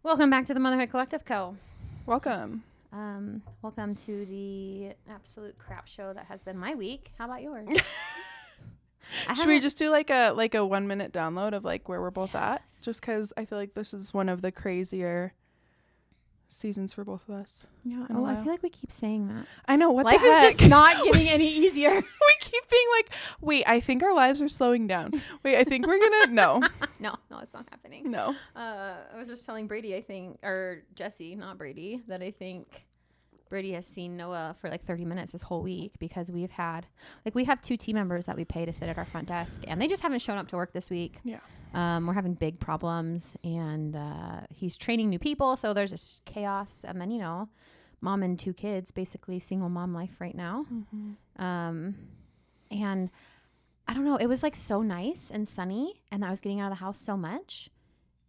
Welcome back to the Motherhood Collective Co. Welcome. Welcome to the absolute crap show that has been my week. How about yours? Should we just do like a 1 minute download of like where we're both at? Just because I feel like this is one of the crazier seasons for both of us. Yeah. Oh, I feel like we keep saying that. I know. What life the heck? is just not getting any easier. We keep being like, wait, I think our lives are slowing down. Wait, I think we're gonna no. No, it's not happening. No. I was just telling Brady, I think, or Jesse, not Brady, that I think Brady has seen Noah for like 30 minutes this whole week because we have 2 team members that we pay to sit at our front desk, and they just haven't shown up to work this week. Yeah. We're having big problems, and he's training new people, so there's just chaos. And then, mom and 2 kids, basically single mom life right now. Mm-hmm. And I don't know, it was like so nice and sunny, and I was getting out of the house so much.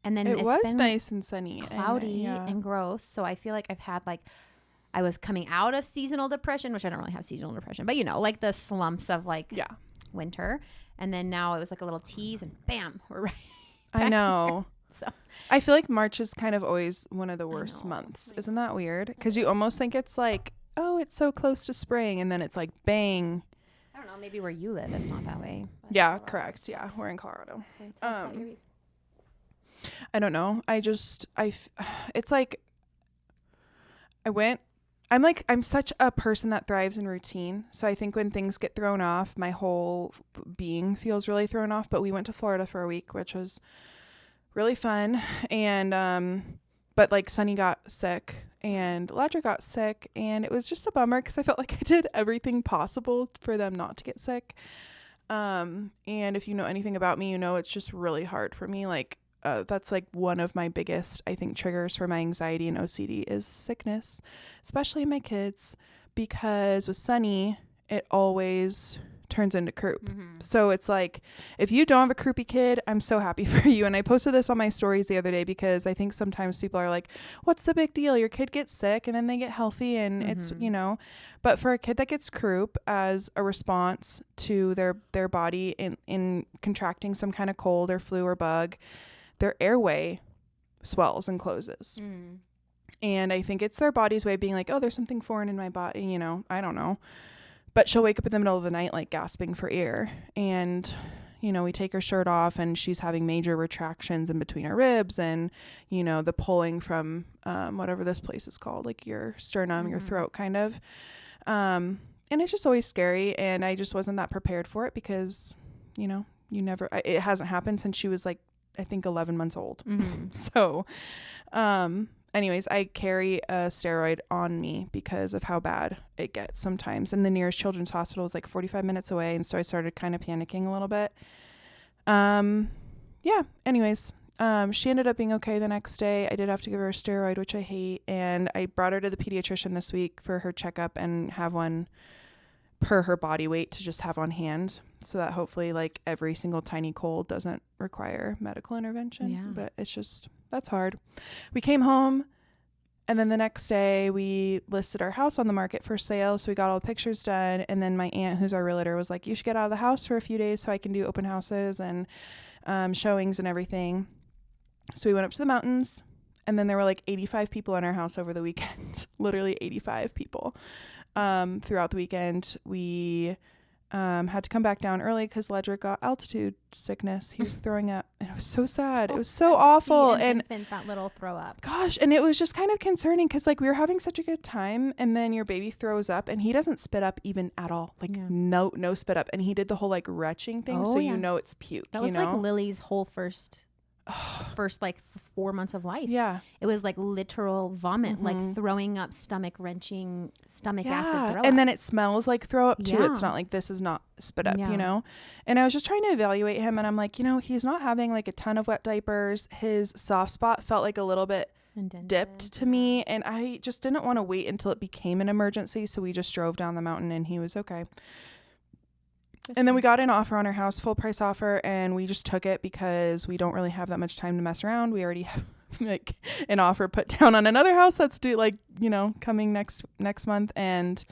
And then it was been nice and sunny, cloudy and gross. So I feel like I've had I was coming out of seasonal depression, which I don't really have seasonal depression, but like the slumps of winter. And then now it was like a little tease and bam, we're right. I know. So I feel like March is kind of always one of the worst months. Isn't that weird? Because you almost think it's like, oh, it's so close to spring. And then it's like, bang. I don't know. Maybe where you live, it's not that way. Yeah, correct. Yeah, we're in Colorado. Okay, tell us about your week. I don't know. It's like I'm such a person that thrives in routine. So I think when things get thrown off, my whole being feels really thrown off. But we went to Florida for a week, which was really fun. And, but like Sunny got sick and Ledger got sick, and it was just a bummer because I felt like I did everything possible for them not to get sick. And if you know anything about me, it's just really hard for me. That's like one of my biggest, I think, triggers for my anxiety and OCD is sickness, especially in my kids, because with Sunny, it always turns into croup. Mm-hmm. So it's like, if you don't have a croupy kid, I'm so happy for you. And I posted this on my stories the other day because I think sometimes people are like, what's the big deal? Your kid gets sick and then they get healthy and it's, but for a kid that gets croup as a response to their body in contracting some kind of cold or flu or bug, their airway swells and closes. Mm. And I think it's their body's way of being like, oh, there's something foreign in my body, I don't know. But she'll wake up in the middle of the night, like gasping for air. And, we take her shirt off and she's having major retractions in between her ribs and, the pulling from whatever this place is called, like your sternum, your throat kind of. And it's just always scary. And I just wasn't that prepared for it because, it hasn't happened since she was like, I think 11 months old. Mm-hmm. So, anyways, I carry a steroid on me because of how bad it gets sometimes. And the nearest children's hospital is like 45 minutes away. And so I started kind of panicking a little bit. Yeah. Anyways, she ended up being okay the next day. I did have to give her a steroid, which I hate. And I brought her to the pediatrician this week for her checkup and have one per her body weight to just have on hand so that hopefully like every single tiny cold doesn't require medical intervention. Yeah. But it's just, that's hard. We came home and then the next day we listed our house on the market for sale. So we got all the pictures done. And then my aunt, who's our realtor, was like, you should get out of the house for a few days so I can do open houses and showings and everything. So we went up to the mountains, and then there were like 85 people in our house over the weekend, literally 85 people. Throughout the weekend, we had to come back down early because Ledger got altitude sickness. He was throwing up. And it was so sad. It was so awful. And that little throw up. Gosh, and it was just kind of concerning because like we were having such a good time, and then your baby throws up, and he doesn't spit up even at all. Like no spit up, and he did the whole like retching thing, so it's puke. That was like Lily's whole first like 4 months of life. Yeah. It was like literal vomit, like throwing up, stomach wrenching, stomach acid throw up. And then it smells like throw up too. It's not like this is not spit up, And I was just trying to evaluate him, and I'm like, he's not having like a ton of wet diapers. His soft spot felt like a little bit dipped to me, and I just didn't want to wait until it became an emergency. So we just drove down the mountain and he was okay. And then we got an offer on our house, full price offer, and we just took it because we don't really have that much time to mess around. We already have like an offer put down on another house that's due coming next month, and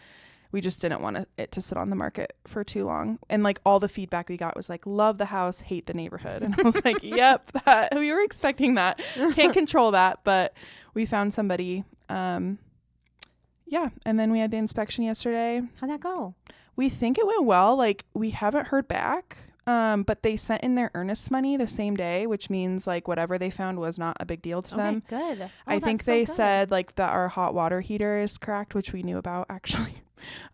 we just didn't want it to sit on the market for too long. And like all the feedback we got was like, love the house, hate the neighborhood. And I was like, yep, we were expecting that. Can't control that, but we found somebody. Yeah. And then we had the inspection yesterday. How'd that go? We think it went well. Like we haven't heard back. But they sent in their earnest money the same day, which means like whatever they found was not a big deal to them. Good. Oh, I think they said like that our hot water heater is cracked, which we knew about actually.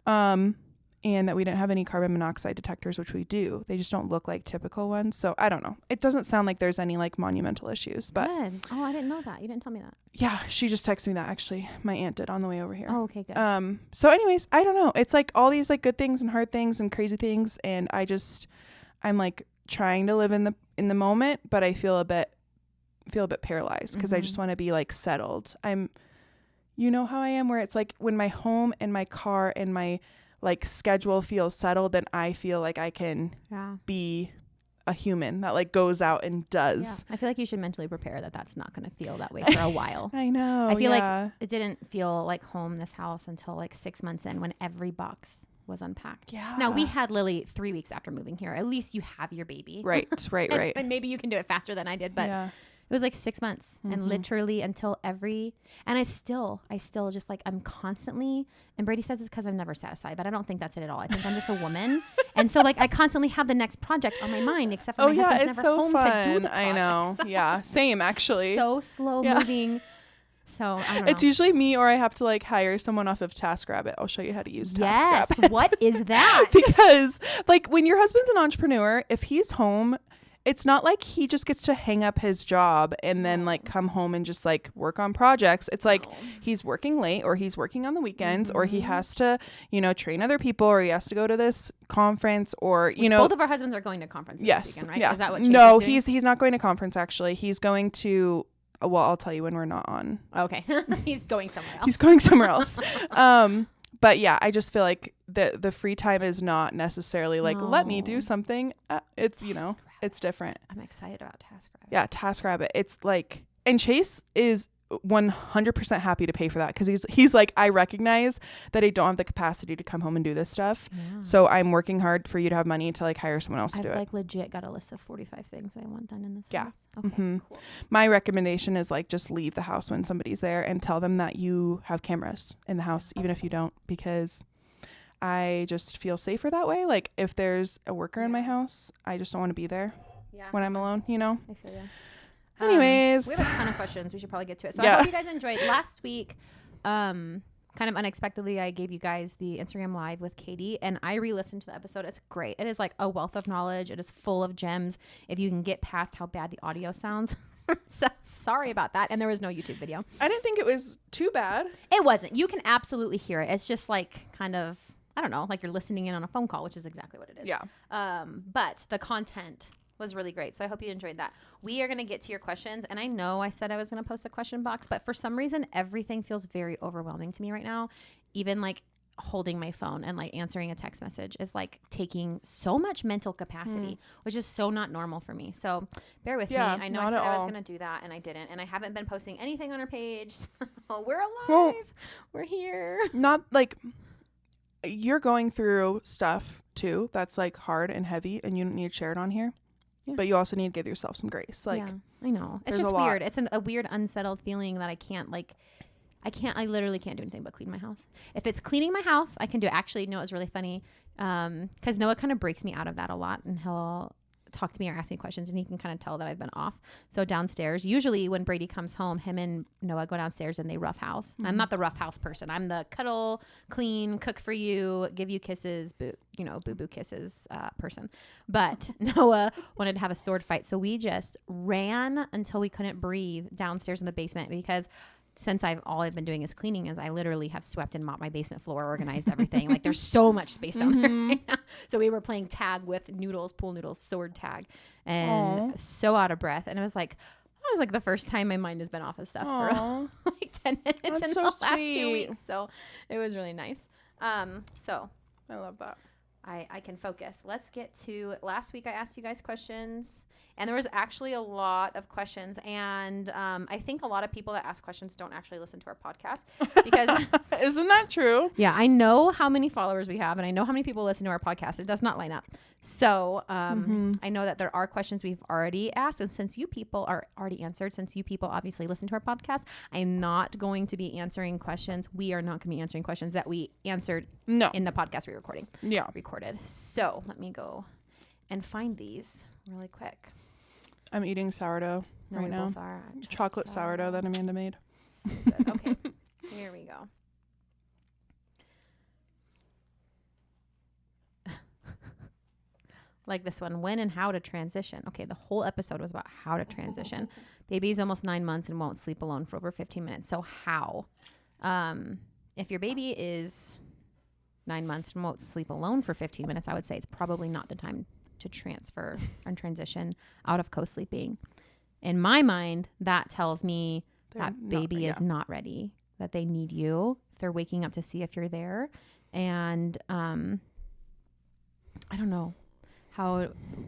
And that we didn't have any carbon monoxide detectors, which we do. They just don't look like typical ones. So I don't know. It doesn't sound like there's any like monumental issues, but good. Oh, I didn't know that. You didn't tell me that. Yeah, she just texted me that actually. My aunt did on the way over here. Oh, okay, good. So anyways, I don't know. It's like all these like good things and hard things and crazy things, and I'm like trying to live in the moment, but I feel a bit paralyzed because I just want to be like settled. You know how I am, where it's like when my home and my car and my like schedule feels settled, then I feel like I can be a human that like goes out and does. Yeah. I feel like you should mentally prepare that that's not going to feel that way for a while. I know. I feel like it didn't feel like home, this house, until like 6 months in when every box was unpacked. Yeah. Now we had Lily 3 weeks after moving here. At least you have your baby. Right. And maybe you can do it faster than I did, but it was like 6 months and literally until and I still just like, I'm constantly, and Brady says it's because I'm never satisfied, but I don't think that's it at all. I think I'm just a woman. And so like, I constantly have the next project on my mind, except for my husband's never so home fun. to do the projects. I know. Yeah. Same actually. So slow moving. So I don't know. It's usually me, or I have to like hire someone off of TaskRabbit. I'll show you how to use TaskRabbit. Yes. What is that? Because like when your husband's an entrepreneur, if he's home, it's not like he just gets to hang up his job and then like come home and just like work on projects. It's like he's working late, or he's working on the weekends, or he has to, train other people, or he has to go to this conference, or, both of our husbands are going to conferences this weekend, right? Yeah. Is that what Chase No, is doing? he's not going to conference actually. He's going to, well, I'll tell you when we're not on. Okay. He's going somewhere else. He's going somewhere else. But yeah, I just feel like the free time is not necessarily like, let me do something. It's, it's different. I'm excited about TaskRabbit. Yeah, TaskRabbit. It's like, and Chase is 100% happy to pay for that, because he's like, I recognize that I don't have the capacity to come home and do this stuff. Yeah. So I'm working hard for you to have money to like hire someone else to do it. I've like legit got a list of 45 things I want done in this house. Okay, cool. My recommendation is like, just leave the house when somebody's there and tell them that you have cameras in the house, even if you don't, because I just feel safer that way. Like if there's a worker in my house, I just don't want to be there when I'm alone, I feel you. Anyways, we have a ton of questions. We should probably get to it. So I hope you guys enjoyed last week. Kind of unexpectedly, I gave you guys the Instagram live with Katie, and I re-listened to the episode. It's great. It is like a wealth of knowledge. It is full of gems. If you can get past how bad the audio sounds. So sorry about that. And there was no YouTube video. I didn't think it was too bad. It wasn't. You can absolutely hear it. It's just like kind of, I don't know, like you're listening in on a phone call, which is exactly what it is. Yeah. But the content was really great. So I hope you enjoyed that. We are going to get to your questions. And I know I said I was going to post a question box, but for some reason, everything feels very overwhelming to me right now. Even like holding my phone and like answering a text message is like taking so much mental capacity, which is so not normal for me. So bear with me. I know I said I was going to do that and I didn't. And I haven't been posting anything on our page. We're alive. Well, we're here. Not like you're going through stuff too that's like hard and heavy, and you don't need to share it on here. Yeah. But you also need to give yourself some grace. Like, yeah, I know. It's just weird. It's a weird, unsettled feeling that I literally can't do anything but clean my house. If it's cleaning my house, I can do it. Actually, no, it was really funny. Because Noah kind of breaks me out of that a lot, and he'll talk to me or ask me questions, and he can kind of tell that I've been off. So downstairs, usually when Brady comes home, him and Noah go downstairs and they rough house. I'm not the rough house person. I'm the cuddle, clean, cook for you, give you kisses, boo-boo kisses person. But Noah wanted to have a sword fight. So we just ran until we couldn't breathe downstairs in the basement, because since all I've been doing is cleaning, is I literally have swept and mopped my basement floor, organized everything. Like there's so much space down there right now. So we were playing tag with pool noodles, sword tag, and so out of breath. And it was like the first time my mind has been off of stuff for like 10 minutes in the last 2 weeks. So it was really nice. So I love that. I can focus. Let's get to last week. I asked you guys questions. And there was actually a lot of questions. And I think a lot of people that ask questions don't actually listen to our podcast because isn't that true? Yeah, I know how many followers we have and I know how many people listen to our podcast. It does not line up. So I know that there are questions we've already asked. And since you people are already answered, since you people obviously listen to our podcast, I'm not going to be answering questions. We are not going to be answering questions that we answered in the podcast we recorded. So let me go and find these really quick. I'm eating sourdough right now. Chocolate sourdough that Amanda made. Good. Okay, here we go. Like this one, when and how to transition. Okay, the whole episode was about how to transition. Baby's almost 9 months and won't sleep alone for over 15 minutes. So how? If your baby is 9 months and won't sleep alone for 15 minutes, I would say it's probably not the time to transfer and transition out of co-sleeping. In my mind, that tells me that baby is not ready, that they need you. They're waking up to see if you're there. And I don't know.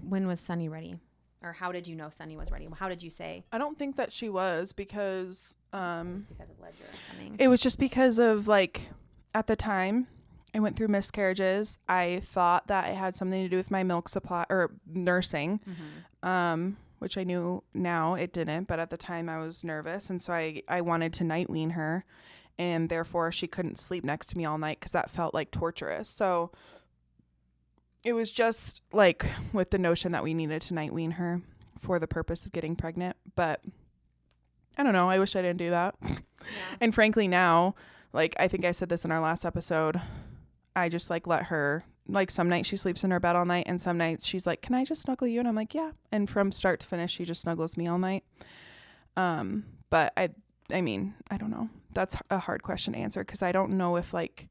When was Sunny ready? Or how did you know Sunny was ready? How did you say? I don't think that she was because because of Ledger coming. It was just because of like at the time I went through miscarriages. I thought that it had something to do with my milk supply or nursing, which I knew now it didn't. But at the time I was nervous. And so I wanted to night wean her. And therefore she couldn't sleep next to me all night because that felt like torturous. So it was just like with the notion that we needed to night wean her for the purpose of getting pregnant. But I don't know. I wish I didn't do that. Yeah. And frankly now, like I think I said this in our last episode, I just like let her, like some nights she sleeps in her bed all night and some nights she's like, can I just snuggle you? And I'm like, yeah. And from start to finish, she just snuggles me all night. But I mean, I don't know. That's a hard question to answer because I don't know if like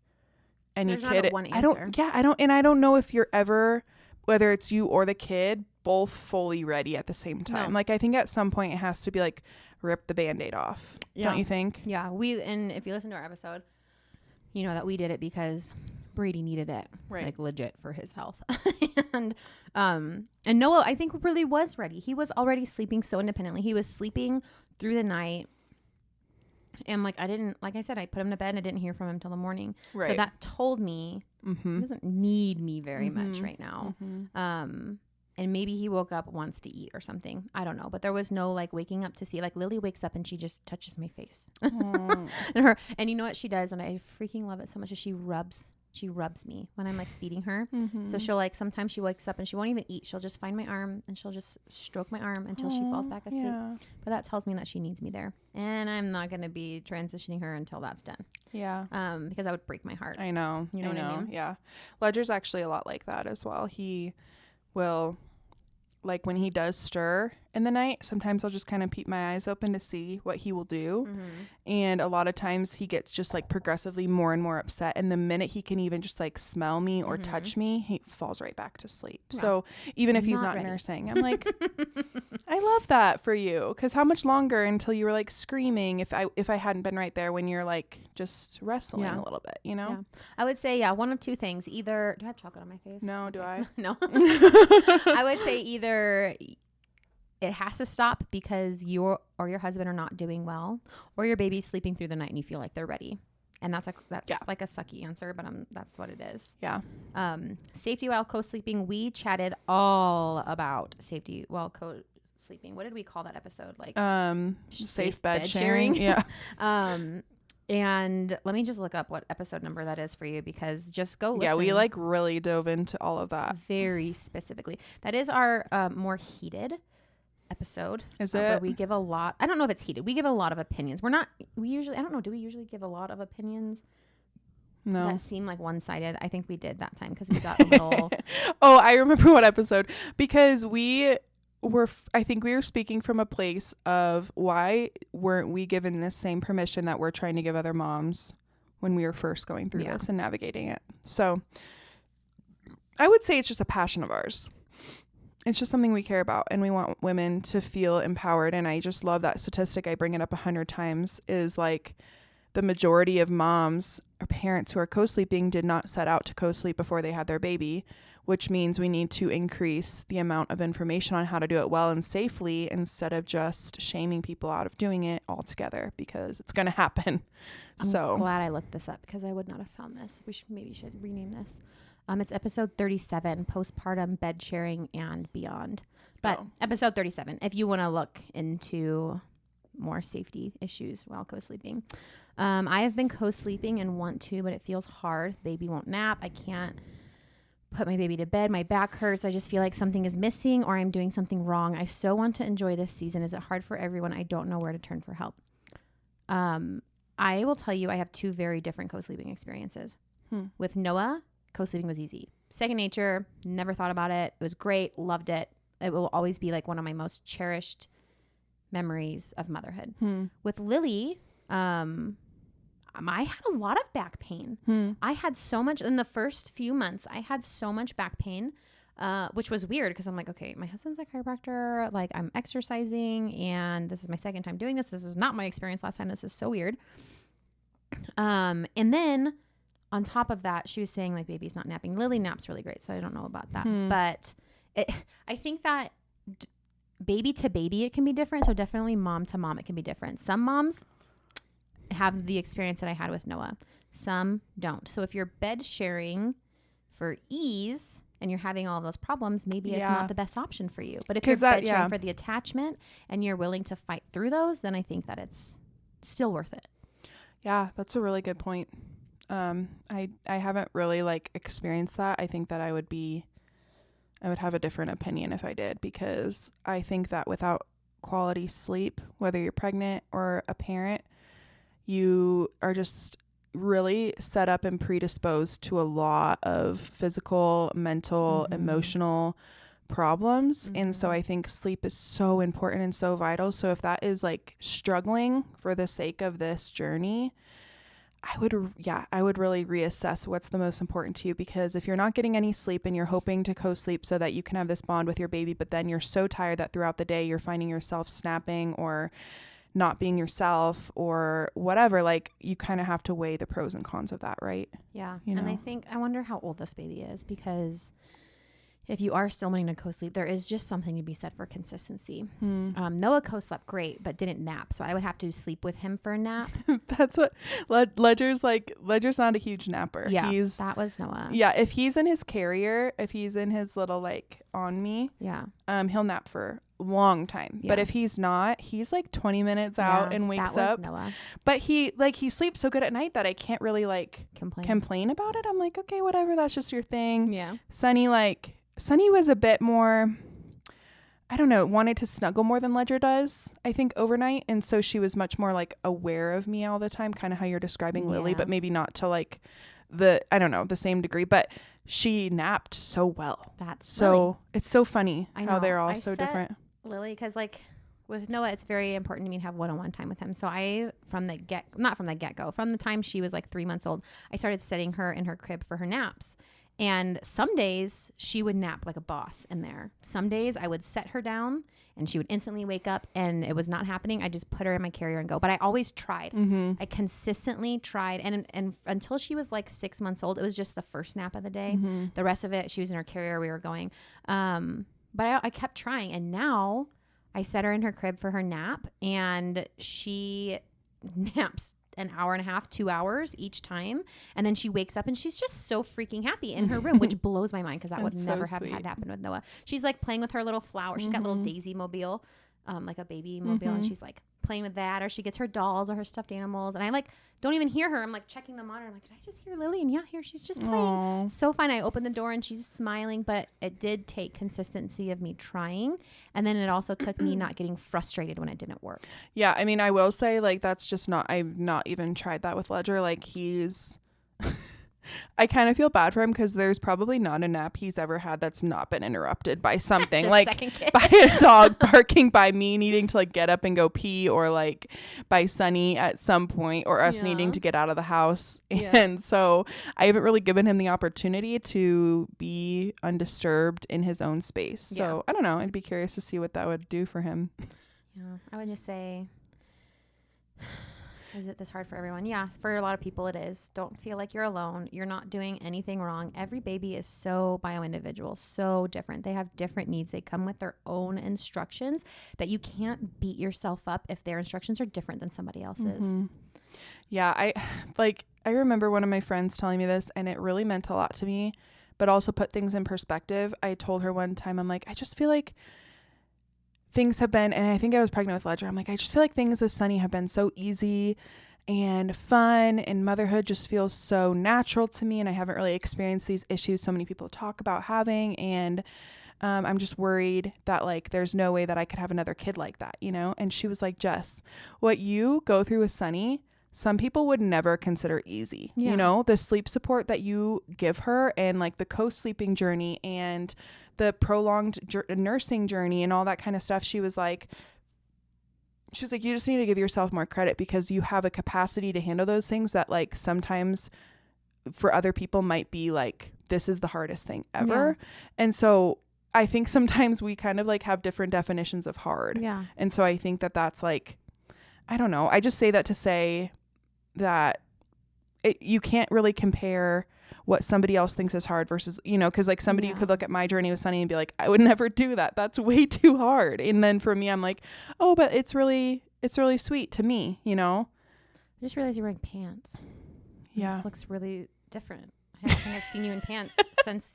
any There's kid, not one answer. I don't know if you're ever, whether it's you or the kid, both fully ready at the same time. No. Like I think at some point it has to be like rip the Band-Aid off. Yeah. Don't you think? Yeah. And if you listen to our episode, you know that we did it because Brady needed it, right? Like legit for his health. and Noah, I think really was ready. He was already sleeping so independently. He was sleeping through the night. And like I said, I put him to bed and I didn't hear from him till the morning. Right. So that told me he doesn't need me very much right now. And maybe he woke up, wants to eat or something. I don't know. But there was no like waking up to see, like Lily wakes up and she just touches my face. and you know what she does? And I freaking love it so much, is she rubs me when I'm like feeding her. So she'll like, sometimes she wakes up and she won't even eat. She'll just find my arm and she'll just stroke my arm until she falls back asleep. Yeah. But that tells me that she needs me there. And I'm not going to be transitioning her until that's done. Yeah. Because that would break my heart. I know. You know what I mean? Yeah. Ledger's actually a lot like that as well. He will, like when he does stir in the night, sometimes I'll just kind of peep my eyes open to see what he will do. And a lot of times he gets just like progressively more and more upset. And the minute he can even just like smell me or touch me, he falls right back to sleep. Yeah. So even if he's not nursing, I'm like, I love that for you. Because how much longer until you were like screaming if I hadn't been right there when you're like just wrestling a little bit, you know? Yeah. I would say, one of two things. Either, do I have chocolate on my face? No, do I? No. I would say either it has to stop because you or your husband are not doing well, or your baby's sleeping through the night and you feel like they're ready. And that's like a sucky answer, but that's what it is. Yeah. Safety while co-sleeping. We chatted all about safety while co-sleeping. What did we call that episode? Like safe bed sharing. Yeah. And let me just look up what episode number that is for you, because just go listen. Yeah, we like really dove into all of that very specifically. That is our more heated episode. Is it? Where we give a lot. I don't know if it's heated. We give a lot of opinions. I don't know. Do we usually give a lot of opinions? No. That seem like one-sided? I think we did that time because we got a little. Oh, I remember what episode, because I think we were speaking from a place of why weren't we given this same permission that we're trying to give other moms when we were first going through this and navigating it. So I would say it's just a passion of ours. It's just something we care about, and we want women to feel empowered. And I just love that statistic. I bring it up 100 times, is like the majority of moms or parents who are co-sleeping did not set out to co-sleep before they had their baby. which means we need to increase the amount of information on how to do it well and safely instead of just shaming people out of doing it altogether, because it's going to happen. I'm glad I looked this up because I would not have found this. We should rename this. It's episode 37, postpartum bed sharing and beyond. But episode 37, if you want to look into more safety issues while co-sleeping. I have been co-sleeping and want to, but it feels hard. Baby won't nap. I can't put my baby to bed. My back hurts. I just feel like something is missing or I'm doing something wrong. I so want to enjoy this season. Is it hard for everyone? I don't know where to turn for help. I will tell you, I have 2 very different co-sleeping experiences. With Noah, co-sleeping was easy. Second nature, never thought about it. It was great. Loved it. It will always be like one of my most cherished memories of motherhood. With Lily, I had a lot of back pain. I had so much in the first few months. I had so much back pain, which was weird because I'm like, okay, my husband's a chiropractor. Like, I'm exercising, and this is my second time doing this. This was not my experience last time. This is so weird. And then on top of that, she was saying like baby's not napping. Lily naps really great, so I don't know about that. But I think that baby to baby, it can be different. So definitely mom to mom, it can be different. Some moms have the experience that I had with Noah. Some don't. So if you're bed sharing for ease and you're having all of those problems, maybe it's not the best option for you. But if you're bed sharing for the attachment and you're willing to fight through those, then I think that it's still worth it. Yeah, that's a really good point. I haven't really like experienced that. I think that I would have a different opinion if I did, because I think that without quality sleep, whether you're pregnant or a parent, you are just really set up and predisposed to a lot of physical, mental, emotional problems. And so I think sleep is so important and so vital. So if that is like struggling for the sake of this journey, I would really reassess what's the most important to you, because if you're not getting any sleep and you're hoping to co-sleep so that you can have this bond with your baby, but then you're so tired that throughout the day you're finding yourself snapping or not being yourself or whatever, like you kind of have to weigh the pros and cons of that, right? Yeah. And I wonder how old this baby is, because if you are still wanting to co-sleep, there is just something to be said for consistency. Noah co-slept great, but didn't nap. So I would have to sleep with him for a nap. That's what Ledger's like. Ledger's not a huge napper. Yeah, that was Noah. Yeah, if he's in his carrier, if he's in his little like on me, he'll nap for a long time. Yeah. But if he's not, he's like 20 minutes out and wakes up. Noah. But he sleeps so good at night that I can't really like complain about it. I'm like, okay, whatever, that's just your thing. Yeah. Sunny was a bit more, I don't know, wanted to snuggle more than Ledger does, I think, overnight. And so she was much more like aware of me all the time, kind of how you're describing Lily, but maybe not to like the same degree. But she napped so well. It's so funny how they're all so different. Lily, because like with Noah, it's very important to me to have one-on-one time with him. So from the get-go, from the time she was like 3 months old, I started setting her in her crib for her naps. And some days she would nap like a boss in there. Some days I would set her down and she would instantly wake up and it was not happening. I just put her in my carrier and go. But I always tried. I consistently tried. And until she was like 6 months old, it was just the first nap of the day. The rest of it, she was in her carrier. We were going. But I kept trying. And now I set her in her crib for her nap and she naps an hour and a half, 2 hours each time. And then she wakes up and she's just so freaking happy in her room, which blows my mind because that would never have had happen with Noah. She's like playing with her little flower. She's got little Daisy mobile, like a baby mobile. And she's like playing with that, or she gets her dolls or her stuffed animals. And I like don't even hear her. I'm like checking the monitor. I'm like, did I just hear Lily? And yeah, here she's just playing. Aww. So fun. I opened the door and she's smiling, but it did take consistency of me trying. And then it also took me not getting frustrated when it didn't work. Yeah. I mean, I will say like, that's just I've not even tried that with Ledger. Like I kind of feel bad for him because there's probably not a nap he's ever had that's not been interrupted by something like by a dog barking, by me needing to like get up and go pee, or like by Sunny at some point, or us needing to get out of the house. And so I haven't really given him the opportunity to be undisturbed in his own space. So I don't know. I'd be curious to see what that would do for him. Yeah, I would just say Is it this hard for everyone? Yeah, for a lot of people it is. Don't feel like you're alone. You're not doing anything wrong. Every baby is so bio-individual, so different. They have different needs. They come with their own instructions that you can't beat yourself up if their instructions are different than somebody else's. Mm-hmm. Yeah, I remember one of my friends telling me this, and it really meant a lot to me, but also put things in perspective. I told her one time, I'm like, I just feel like things have been, and I think I was pregnant with Ledger. I'm like, I just feel like things with Sunny have been so easy and fun, and motherhood just feels so natural to me. And I haven't really experienced these issues so many people talk about having. And I'm just worried that like, there's no way that I could have another kid like that, you know? And she was like, Jess, what you go through with Sunny, some people would never consider easy. You know, the sleep support that you give her, and like the co-sleeping journey and the prolonged nursing journey and all that kind of stuff. She was like, you just need to give yourself more credit, because you have a capacity to handle those things that like sometimes for other people might be like, this is the hardest thing ever. Yeah. And so I think sometimes we kind of like have different definitions of hard. Yeah. And so I think that that's like, I don't know. I just say that to say that you can't really compare what somebody else thinks is hard versus, you know, because like somebody could look at my journey with Sunny and be like, I would never do that. That's way too hard. And then for me, I'm like, oh, but it's really sweet to me, you know? I just realized you're wearing pants. Yeah. This looks really different. I don't think I've seen you in pants since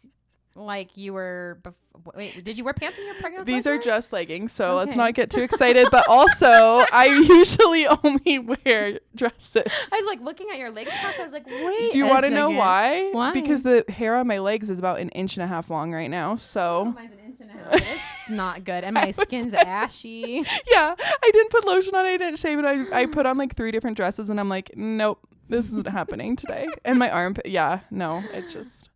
like you were wait, did you wear pants when you were pregnant with These Ledger? are just leggings, so let's not get too excited. But also, I usually only wear dresses. I was like looking at your legs across. I was like, wait. Do you want to know why? Why? Because the hair on my legs is about 1.5 inches long right now. So mine's 1.5 inches. It's not good, and my skin's ashy. Yeah, I didn't put lotion on. I didn't shave it. I put on like 3 different dresses, and I'm like, nope, this isn't happening today. And my armpit, it's just.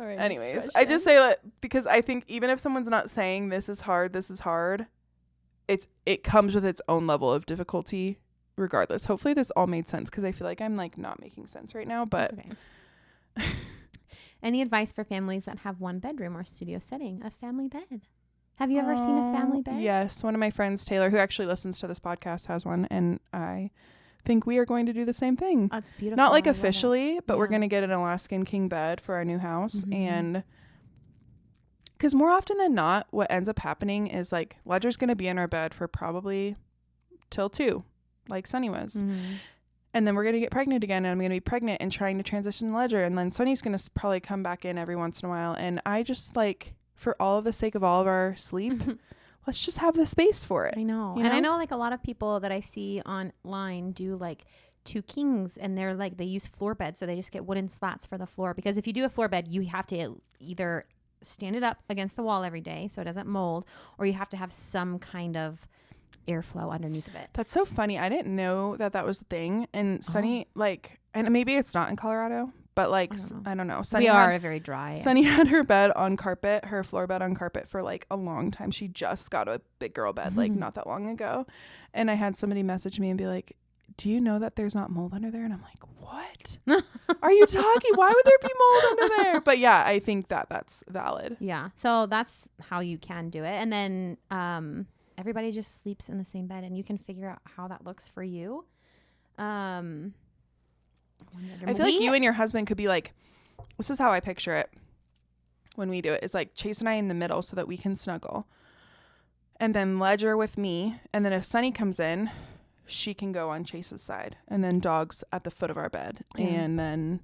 Anyways, I just say that because I think even if someone's not saying this is hard, it comes with its own level of difficulty regardless. Hopefully this all made sense, because I feel like I'm like not making sense right now, but okay. Any advice for families that have 1 bedroom or studio setting, a family bed? Have you ever seen a family bed? Yes. One of my friends, Taylor, who actually listens to this podcast, has one, and I think we are going to do the same thing. That's beautiful. Not like officially, but we're going to get an Alaskan king bed for our new house. Mm-hmm. And because more often than not, what ends up happening is like Ledger's going to be in our bed for probably till 2, like Sunny was. Mm-hmm. And then we're going to get pregnant again, and I'm going to be pregnant and trying to transition to Ledger. And then Sunny's going to probably come back in every once in a while. And I just like, for all of the sake of all of our sleep, let's just have the space for it. I know. And I know like a lot of people that I see online do like 2 kings, and they're like, they use floor beds. So they just get wooden slats for the floor, because if you do a floor bed, you have to either stand it up against the wall every day so it doesn't mold, or you have to have some kind of airflow underneath of it. That's so funny. I didn't know that was a thing. And Sunny, like, and maybe it's not in Colorado, but like, I don't know. Sunny are very dry. Sunny had her bed on carpet, her floor bed on carpet for like a long time. She just got a big girl bed like not that long ago. And I had somebody message me and be like, do you know that there's not mold under there? And I'm like, what are you talking? Why would there be mold under there? But yeah, I think that's valid. Yeah. So that's how you can do it. And then everybody just sleeps in the same bed, and you can figure out how that looks for you. I feel like you and your husband could be like, this is how I picture it when we do it, is like Chase and I in the middle so that we can snuggle, and then Ledger with me, and then if Sunny comes in, she can go on Chase's side, and then dogs at the foot of our bed, and then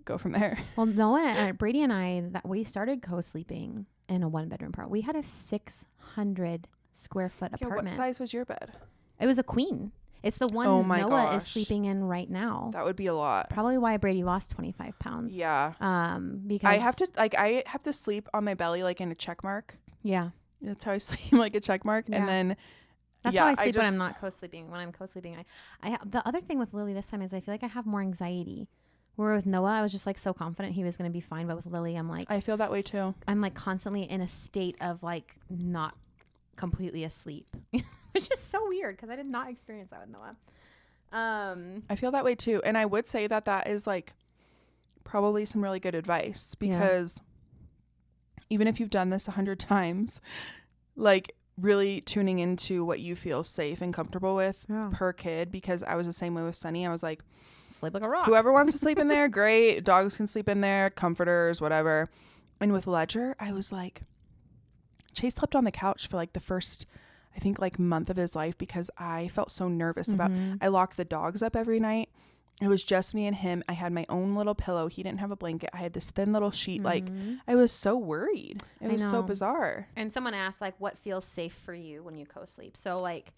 go from there. Well, Noah, Brady and I, that we started co-sleeping in a 1-bedroom apartment. We had a 600 square foot apartment. What size was your bed? It was a queen. It's the one Noah is sleeping in right now. That would be a lot. Probably why Brady lost 25 pounds. Yeah. Because I have to sleep on my belly like in a check mark. Yeah. That's how I sleep, like a check mark. Yeah. And then that's how I sleep when I'm not co-sleeping. When I'm co-sleeping, the other thing with Lily this time is I feel like I have more anxiety. Where with Noah, I was just like so confident he was going to be fine, but with Lily, I'm like, I feel that way too. I'm like constantly in a state of like not completely asleep. Which is so weird because I did not experience that with Noah. I feel that way too. And I would say that is like probably some really good advice, because even if you've done this 100 times, like really tuning into what you feel safe and comfortable with per kid, because I was the same way with Sunny. I was like, sleep like a rock. Whoever wants to sleep in there, great. Dogs can sleep in there, comforters, whatever. And with Ledger, I was like, Chase slept on the couch for like the first, I think, like month of his life, because I felt so nervous about, I locked the dogs up every night. It was just me and him. I had my own little pillow. He didn't have a blanket. I had this thin little sheet. Like, I was so worried. It was so bizarre. And someone asked, like, what feels safe for you when you co-sleep? So, like,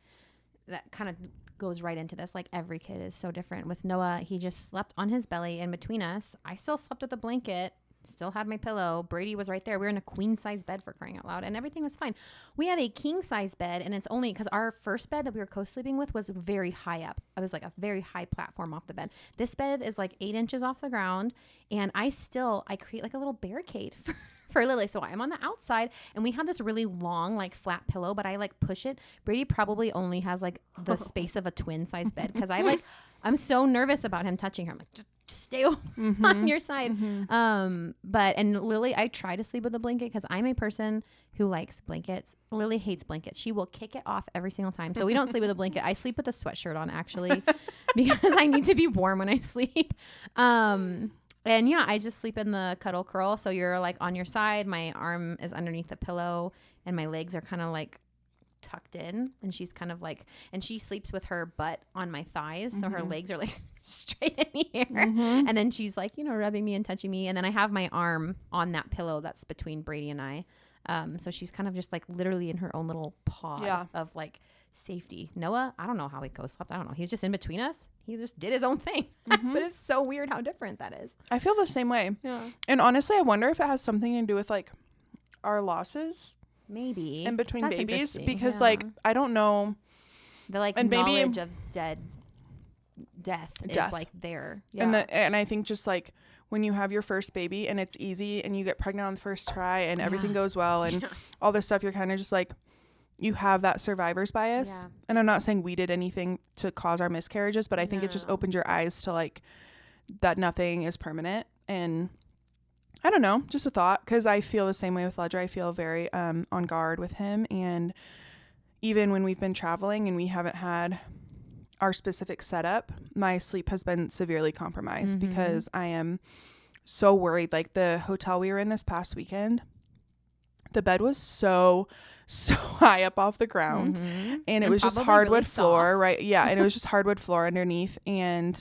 that kind of goes right into this. Like, every kid is so different. With Noah, he just slept on his belly in between us. I still slept with a blanket. Still had my pillow. Brady was right there. We were in a queen size bed, for crying out loud, and everything was fine. We have a king size bed, and it's only because our first bed that we were co-sleeping with was very high up. It was like a very high platform off the bed. This bed is like 8 inches off the ground, and I create like a little barricade for Lily. So I'm on the outside, and we have this really long, like, flat pillow, but I like push it. Brady probably only has like the space of a twin size bed, because I'm so nervous about him touching her. I'm like, just stay on your side. And Lily, I try to sleep with a blanket because I'm a person who likes blankets. Lily hates blankets. She will kick it off every single time. So we don't sleep with a blanket. I sleep with a sweatshirt on, actually, because I need to be warm when I sleep. And yeah, I just sleep in the cuddle curl. So you're like on your side. My arm is underneath the pillow, and my legs are kind of like tucked in, and she's kind of like, and she sleeps with her butt on my thighs, so her legs are like straight in the air, and then she's like, rubbing me and touching me, and then I have my arm on that pillow that's between Brady and I, so she's kind of just like literally in her own little pod of like safety. Noah, I don't know how he co-slept. I don't know, he's just in between us. He just did his own thing. But it's so weird how different that is. I feel the same way. And honestly, I wonder if it has something to do with like our losses maybe in between babies, because like I don't know, the like and knowledge of death is like there, and I think just like when you have your first baby and it's easy and you get pregnant on the first try and everything goes well and all this stuff, you're kind of just like, you have that survivor's bias. And I'm not saying we did anything to cause our miscarriages, but I think it just opened your eyes to like that nothing is permanent. And I don't know, just a thought, because I feel the same way with Ledger. I feel very on guard with him. And even when we've been traveling and we haven't had our specific setup, my sleep has been severely compromised because I am so worried. Like the hotel we were in this past weekend, the bed was so high up off the ground, and it was just hardwood really floor, right? Yeah, and it was just hardwood floor underneath. And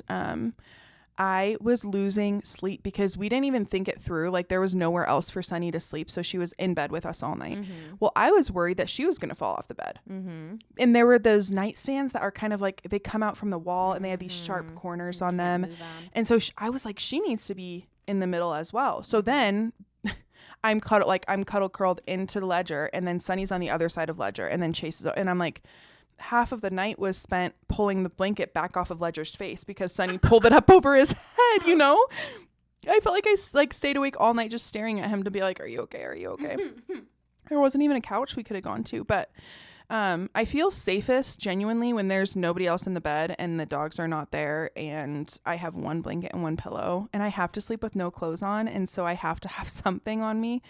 I was losing sleep because we didn't even think it through. Like there was nowhere else for Sunny to sleep. So she was in bed with us all night. Well, I was worried that she was going to fall off the bed. And there were those nightstands that are kind of like, they come out from the wall and they have these sharp corners on them. And so I was like, she needs to be in the middle as well. So then I'm cuddle curled into the Ledger, and then Sunny's on the other side of Ledger, and then Chase is, and I'm like, half of the night was spent pulling the blanket back off of Ledger's face because Sunny pulled it up over his head, I felt like I stayed awake all night just staring at him to be like, are you okay? Are you okay? There wasn't even a couch we could have gone to, but I feel safest genuinely when there's nobody else in the bed and the dogs are not there, and I have one blanket and one pillow, and I have to sleep with no clothes on, and so I have to have something on me.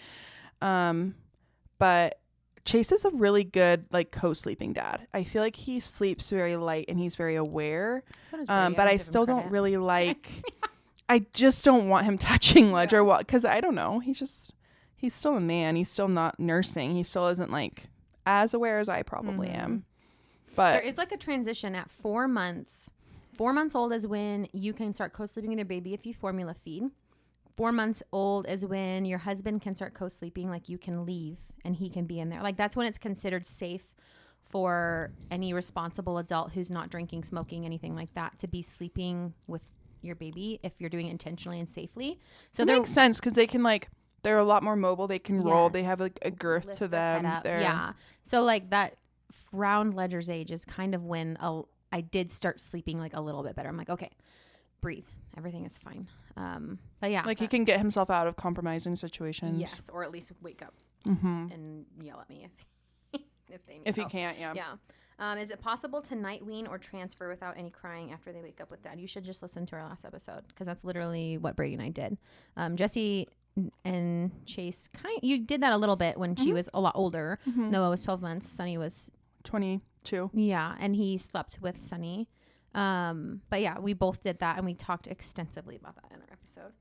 But Chase is a really good like co-sleeping dad. I feel like he sleeps very light and he's very aware. But I still don't really like. I just don't want him touching Ledger because I don't know. He's still a man. He's still not nursing. He still isn't like as aware as I probably am. But there is like a transition at 4 months. 4 months old is when you can start co-sleeping with your baby if you formula feed. 4 months old is when your husband can start co-sleeping, like you can leave and he can be in there. Like that's when it's considered safe for any responsible adult who's not drinking, smoking, anything like that, to be sleeping with your baby if you're doing it intentionally and safely. So it makes sense because they can they're a lot more mobile. They can roll. They have like a girth to them. Yeah. So like that around Ledger's age is kind of when I did start sleeping like a little bit better. I'm like, okay, breathe. Everything is fine. But yeah, like he can get himself out of compromising situations. Yes, or at least wake up and yell at me if they need if help. He can't. Yeah. Is it possible to night wean or transfer without any crying after they wake up with dad? You should just listen to our last episode because that's literally what Brady and I did. Jesse and Chase you did that a little bit when she was a lot older. Noah was 12 months. Sunny was 22. Yeah. And he slept with Sunny. But yeah, we both did that and we talked extensively about that in our episode.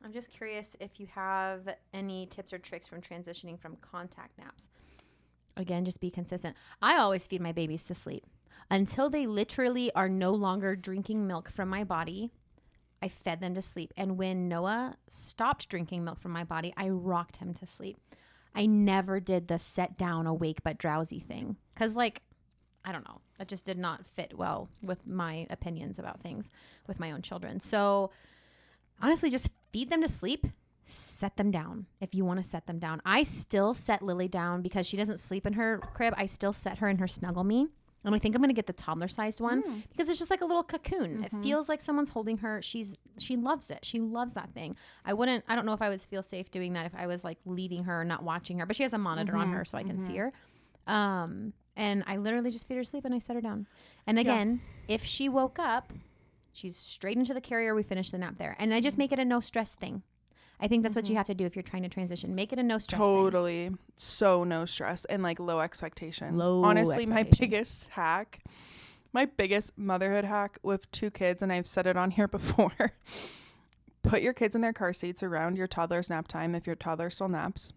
I'm just curious if you have any tips or tricks from transitioning from contact naps. Again, just be consistent. I always feed my babies to sleep until they literally are no longer drinking milk from my body. I fed them to sleep. And when Noah stopped drinking milk from my body, I rocked him to sleep. I never did the set down, awake, but drowsy thing. Because I don't know. That just did not fit well with my opinions about things with my own children. So honestly, just feed them to sleep, set them down if you want to set them down. I still set Lily down because she doesn't sleep in her crib. I still set her in her Snuggle Me. And I think I'm going to get the toddler sized one because it's just like a little cocoon. It feels like someone's holding her. She loves it. She loves that thing. I don't know if I would feel safe doing that if I was like leaving her, not watching her, but she has a monitor on her so I can see her. And I literally just feed her to sleep and I set her down. And again, if she woke up, she's straight into the carrier. We finish the nap there. And I just make it a no stress thing. I think that's what you have to do if you're trying to transition. Make it a no stress thing. Totally. So no stress and like low expectations. Honestly, my biggest motherhood hack with 2 kids, and I've said it on here before, put your kids in their car seats around your toddler's nap time if your toddler still naps.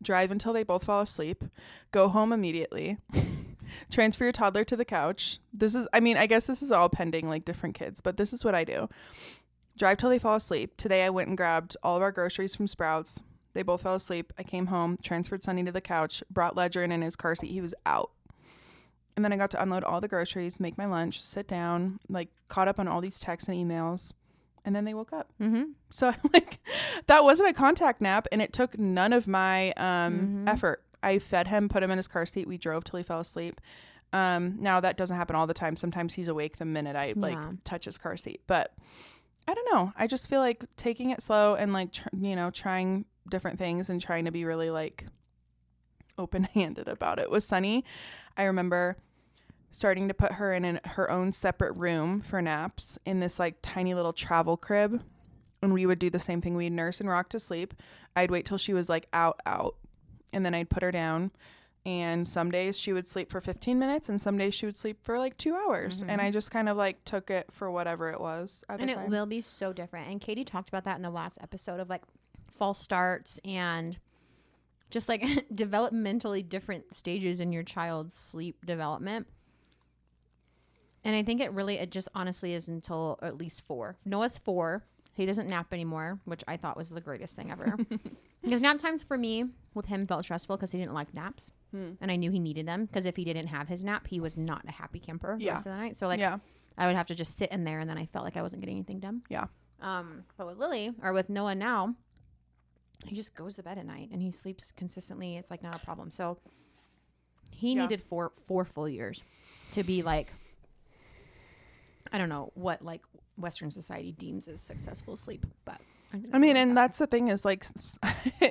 Drive until they both fall asleep. Go home immediately. Transfer your toddler to the couch. I guess this is all pending like different kids, but this is what I do. Drive till they fall asleep. Today I went and grabbed all of our groceries from Sprouts. They both fell asleep. I came home, transferred Sunny to the couch, brought Ledger in his car seat. He was out. And then I got to unload all the groceries, make my lunch, sit down, like caught up on all these texts and emails. And then they woke up. So that wasn't a contact nap and it took none of my effort. I fed him, put him in his car seat. We drove till he fell asleep. Now that doesn't happen all the time. Sometimes he's awake the minute I touch his car seat. But I don't know. I just feel like taking it slow and like, trying different things and trying to be really like open-handed about it. With Sunny, I remember starting to put her in her own separate room for naps in this like tiny little travel crib. And we would do the same thing. We'd nurse and rock to sleep. I'd wait till she was like out. And then I'd put her down. And some days she would sleep for 15 minutes and some days she would sleep for like 2 hours. And I just kind of like took it for whatever it was at the time. And it will be so different. And Katie talked about that in the last episode of like false starts and just like developmentally different stages in your child's sleep development. And I think it just honestly is until at least 4. Noah's 4. He doesn't nap anymore, which I thought was the greatest thing ever. Because nap times for me with him felt stressful because he didn't like naps. And I knew he needed them because if he didn't have his nap, he was not a happy camper the rest of the night. So I would have to just sit in there and then I felt like I wasn't getting anything done. Yeah. But with Noah now, he just goes to bed at night and he sleeps consistently. It's like not a problem. So he needed four full years to be like, I don't know what like Western society deems as successful sleep, but and that's the thing is like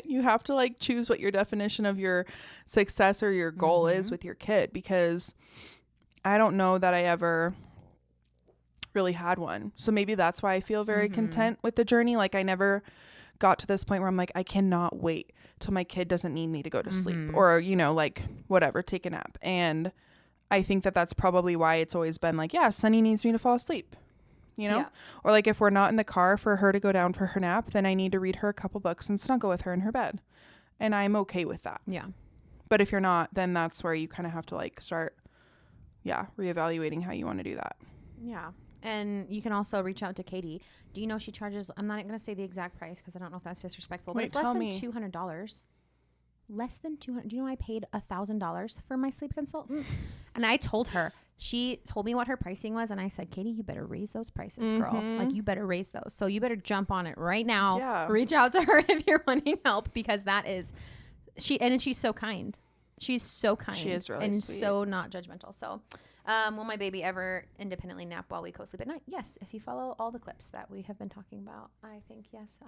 you have to like choose what your definition of your success or your goal is with your kid, because I don't know that I ever really had one. So maybe that's why I feel very content with the journey. Like I never got to this point where I'm like, I cannot wait till my kid doesn't need me to go to sleep or, like whatever, take a nap. And I think that that's probably why it's always been like, yeah, Sunny needs me to fall asleep. Or like if we're not in the car for her to go down for her nap, then I need to read her a couple books and snuggle with her in her bed. And I'm okay with that. Yeah. But if you're not, then that's where you kind of have to like start, reevaluating how you want to do that. Yeah. And you can also reach out to Katie. Do you know she charges, I'm not going to say the exact price because I don't know if that's disrespectful, but it's less than $200. Less than $200. Do you know I paid $1,000 for my sleep consultant? And I told her, she told me what her pricing was. And I said, Katie, you better raise those prices, girl. Like you better raise those. So you better jump on it right now. Yeah. Reach out to her if you're wanting help, because that is, she's so kind. She's so kind. She is really sweet. So not judgmental. So will my baby ever independently nap while we co-sleep at night? Yes. If you follow all the clips that we have been talking about, I think yes.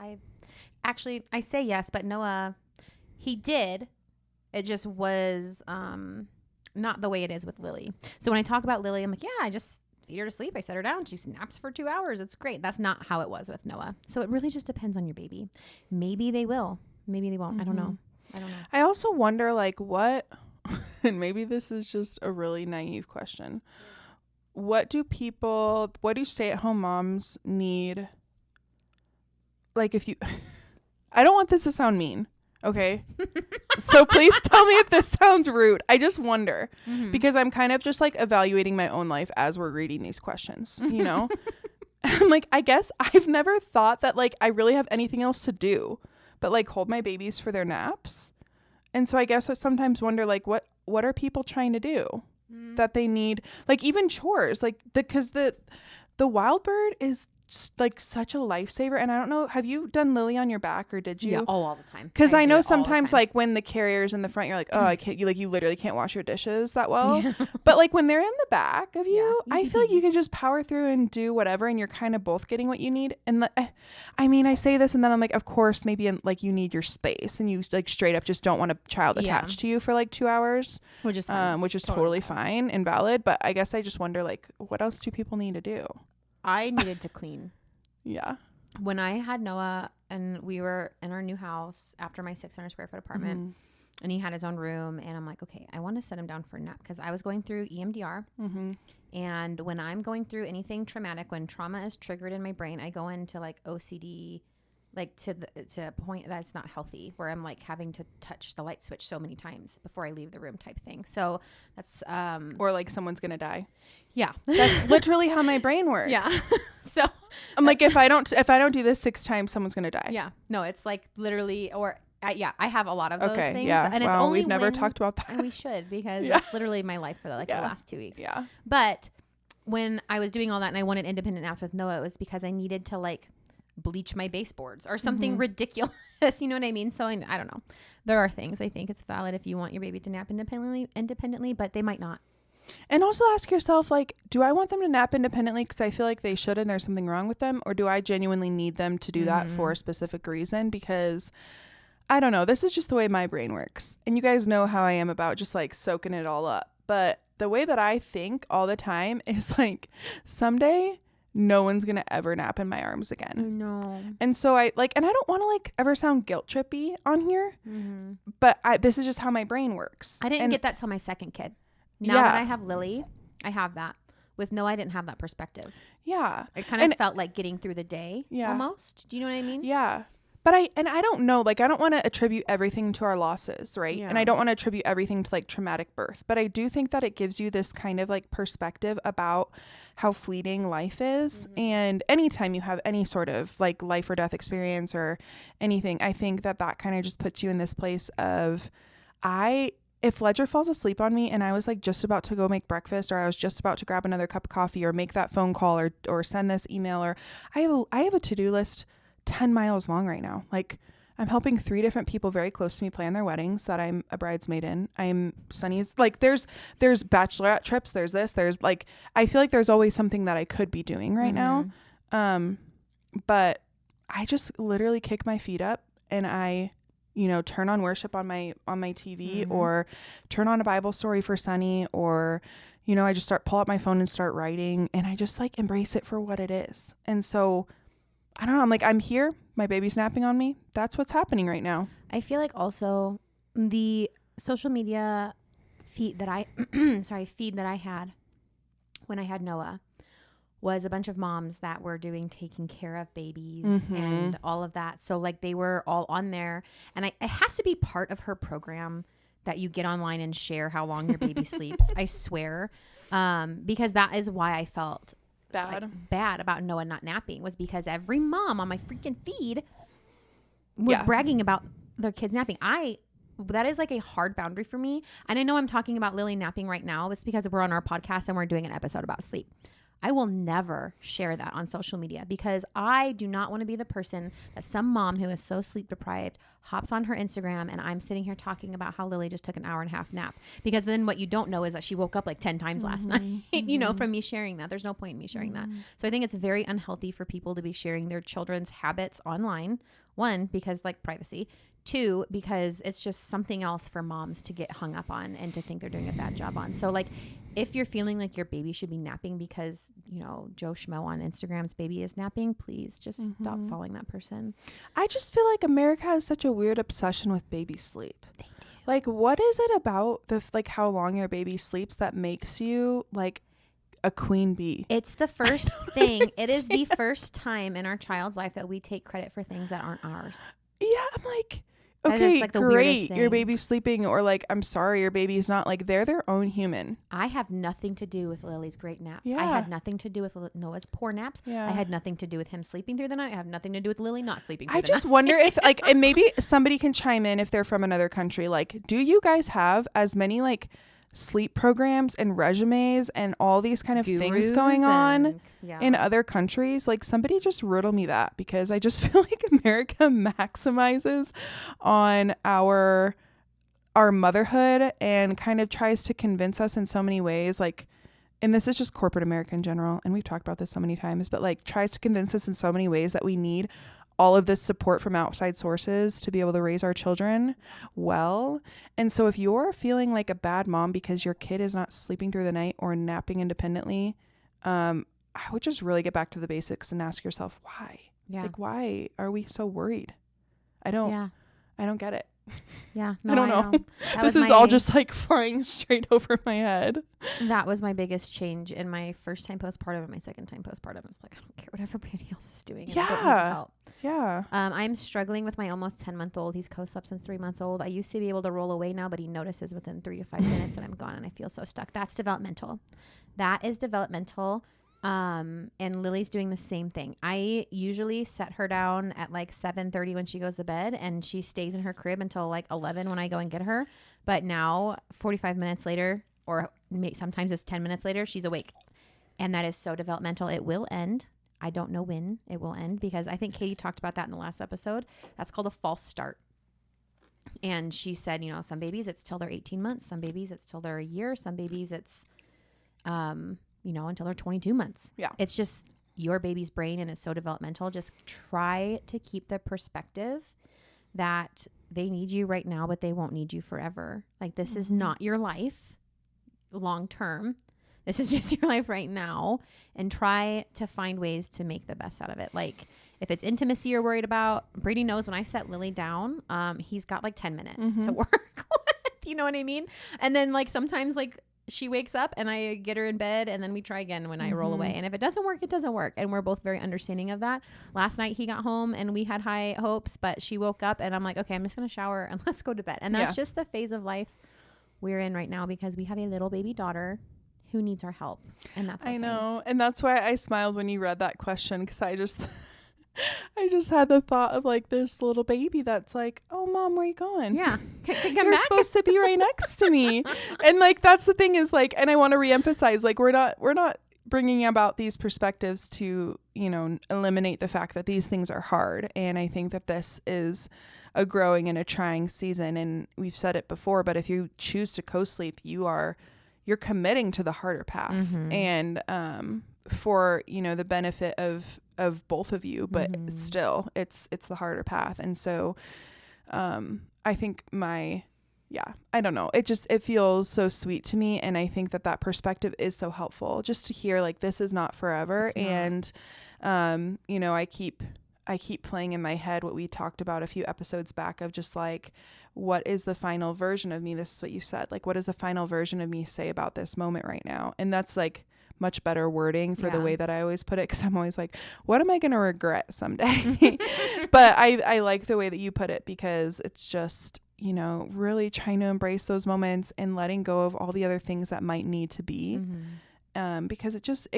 I say yes, but Noah, he did. It just was not the way it is with Lily. So when I talk about Lily, I'm like, yeah, I just feed her to sleep. I set her down. She naps for 2 hours. It's great. That's not how it was with Noah. So it really just depends on your baby. Maybe they will. Maybe they won't. I don't know. I also wonder, like, what, and maybe this is just a really naive question. What do stay-at-home moms need? Like, if you, I don't want this to sound mean. Okay. So please tell me if this sounds rude. I just wonder because I'm kind of just like evaluating my own life as we're reading these questions, you know? And like, I guess I've never thought that like I really have anything else to do but like hold my babies for their naps. And so I guess I sometimes wonder like what are people trying to do that they need, like even chores, like because the wild bird is like such a lifesaver. And I don't know, have you done Lily on your back or did you? Yeah, all the time. Because I know sometimes like when the carrier's in the front, you're like, oh, I can't, you literally can't wash your dishes that well. Yeah. But like when they're in the back of you, I feel like you can just power through and do whatever, and you're kind of both getting what you need. And I mean, I say this and then I'm like, of course, maybe like you need your space and you like straight up just don't want a child attached to you for like 2 hours, which is totally fine and valid. But I guess I just wonder like, what else do people need to do? I needed to clean. Yeah. When I had Noah and we were in our new house after my 600 square foot apartment and he had his own room, and I'm like, okay, I want to set him down for a nap because I was going through EMDR. And when I'm going through anything traumatic, when trauma is triggered in my brain, I go into like OCD, like to a point that's not healthy, where I'm like having to touch the light switch so many times before I leave the room type thing. So that's or like someone's gonna die. Yeah. That's literally how my brain works. Yeah. So I'm like, if I don't do this 6 times, someone's gonna die. Yeah. No, it's like literally, or I have a lot of those things. Yeah. And it's only we've never talked about that. And we should, because it's literally my life for the last 2 weeks. Yeah. But when I was doing all that and I wanted independent naps with Noah, it was because I needed to like bleach my baseboards or something ridiculous. You know what I mean? So I don't know. There are things I think it's valid if you want your baby to nap independently, but they might not. And also ask yourself, like, do I want them to nap independently because I feel like they should and there's something wrong with them? Or do I genuinely need them to do that for a specific reason? Because I don't know. This is just the way my brain works. And you guys know how I am about just like soaking it all up. But the way that I think all the time is like, someday no one's going to ever nap in my arms again. No. And so I like, and I don't want to like ever sound guilt trippy on here, but this is just how my brain works. I didn't get that till my second kid. Now that I have Lily, I have that. With Noah, I didn't have that perspective. Yeah. It kind of felt like getting through the day almost. Do you know what I mean? Yeah. But I don't know, like, I don't want to attribute everything to our losses, right? Yeah. And I don't want to attribute everything to like traumatic birth, but I do think that it gives you this kind of like perspective about how fleeting life is. And anytime you have any sort of like life or death experience or anything, I think that kind of just puts you in this place of, if Ledger falls asleep on me and I was like just about to go make breakfast, or I was just about to grab another cup of coffee or make that phone call or send this email, or I have a to-do list 10 miles long right now. Like, I'm helping 3 different people very close to me plan their weddings that I'm a bridesmaid in. I'm Sunny's, like, there's bachelorette trips. There's like, I feel like there's always something that I could be doing right now. But I just literally kick my feet up and I, turn on worship on my TV or turn on a Bible story for Sunny, or, I just pull out my phone and start writing, and I just like embrace it for what it is. And so I don't know. I'm like, I'm here. My baby's napping on me. That's what's happening right now. I feel like also the social media feed that I had when I had Noah was a bunch of moms that were taking care of babies and all of that. So like they were all on there, and it has to be part of her program that you get online and share how long your baby sleeps. I swear. Because that is why I felt bad about Noah not napping, was because every mom on my freaking feed was bragging about their kids napping. That is like a hard boundary for me. And I know I'm talking about Lily napping right now. It's because we're on our podcast and we're doing an episode about sleep. I will never share that on social media because I do not want to be the person that some mom who is so sleep deprived hops on her Instagram and I'm sitting here talking about how Lily just took an hour and a half nap. Because then what you don't know is that she woke up like 10 times last night, from me sharing that. There's no point in me sharing that. So I think it's very unhealthy for people to be sharing their children's habits online. 1, because like privacy. 2, because it's just something else for moms to get hung up on and to think they're doing a bad job on. So like, if you're feeling like your baby should be napping because, you know, Joe Schmo on Instagram's baby is napping, please just stop following that person. I just feel like America has such a weird obsession with baby sleep. They do. Like, what is it about like how long your baby sleeps that makes you like a queen bee? It's the first thing. It is the first time in our child's life that we take credit for things that aren't ours. Yeah, I'm like, That okay, is, like, the great, weirdest your thing. baby's sleeping, or like, I'm sorry, your baby's not. Like, they're their own human. I have nothing to do with Lily's great naps. Yeah. I had nothing to do with Noah's poor naps. Yeah. I had nothing to do with him sleeping through the night. I have nothing to do with Lily not sleeping through I the night. just wonder if like, and maybe somebody can chime in if they're from another country. Like, do you guys have as many like sleep programs and resumes and all these kind of things going on in other countries? Like, somebody just riddle me that, because I just feel like America maximizes on our motherhood and kind of tries to convince us in so many ways, like, and this is just corporate America in general, and we've talked about this so many times, but like tries to convince us in so many ways that we need all of this support from outside sources to be able to raise our children well. And so if you're feeling like a bad mom because your kid is not sleeping through the night or napping independently, I would just really get back to the basics and ask yourself why. Yeah. Like, why are we so worried? I don't get it. Yeah. No, I don't know. That This was is all just like flying straight over my head. That was my biggest change in my first time postpartum and my second time postpartum. I was like, I don't care what everybody else is doing. And I don't need help. Yeah. I'm struggling with my almost 10-month-old. He's co-slept since 3 months old. I used to be able to roll away now, but he notices within 3 to 5 minutes that I'm gone and I feel so stuck. That's developmental. That is developmental. And Lily's doing the same thing. I usually set her down at like 7:30 when she goes to bed, and she stays in her crib until like 11 when I go and get her. But now 45 minutes later, or sometimes it's 10 minutes later, she's awake. And that is so developmental. It will end. I don't know when it will end, because I think Katie talked about that in the last episode. That's called a false start. And she said, you know, some babies it's till they're 18 months. Some babies it's till they're a year. Some babies it's, you know, until they're 22 months. Yeah. It's just your baby's brain, and it's so developmental. Just try to keep the perspective that they need you right now, but they won't need you forever. Like, this is not your life long term. This is just your life right now, and try to find ways to make the best out of it. Like, if it's intimacy you're worried about, Brady knows when I set Lily down, he's got like 10 minutes to work with, you know what I mean? And then like sometimes like she wakes up and I get her in bed, and then we try again when I roll away. And if it doesn't work, it doesn't work. And we're both very understanding of that. Last night he got home and we had high hopes, but she woke up and I'm like, okay, I'm just going to shower and let's go to bed. And that's just the phase of life we're in right now, because we have a little baby daughter who needs our help. And that's okay. I know. And that's why I smiled when you read that question, because I just had the thought of like this little baby that's like, oh mom, where are you going? Yeah. You're back. Supposed to be right next to me. And like, that's the thing is like, and I want to reemphasize, like, we're not bringing about these perspectives to, you know, eliminate the fact that these things are hard. And I think that this is a growing and a trying season. And we've said it before, but if you choose to co-sleep, you're committing to the harder path. And for, you know, the benefit of both of you, but still it's the harder path. And so I think I don't know, it feels so sweet to me, and I think that perspective is so helpful, just to hear like this is not forever. And you know, I keep playing in my head what we talked about a few episodes back of just like, what is the final version of me? This is what you said, like, what does the final version of me say about this moment right now? And that's like much better wording for the way that I always put it, because I'm always like, what am I going to regret someday? But I like the way that you put it, because it's just, you know, really trying to embrace those moments and letting go of all the other things that might need to be. Because it just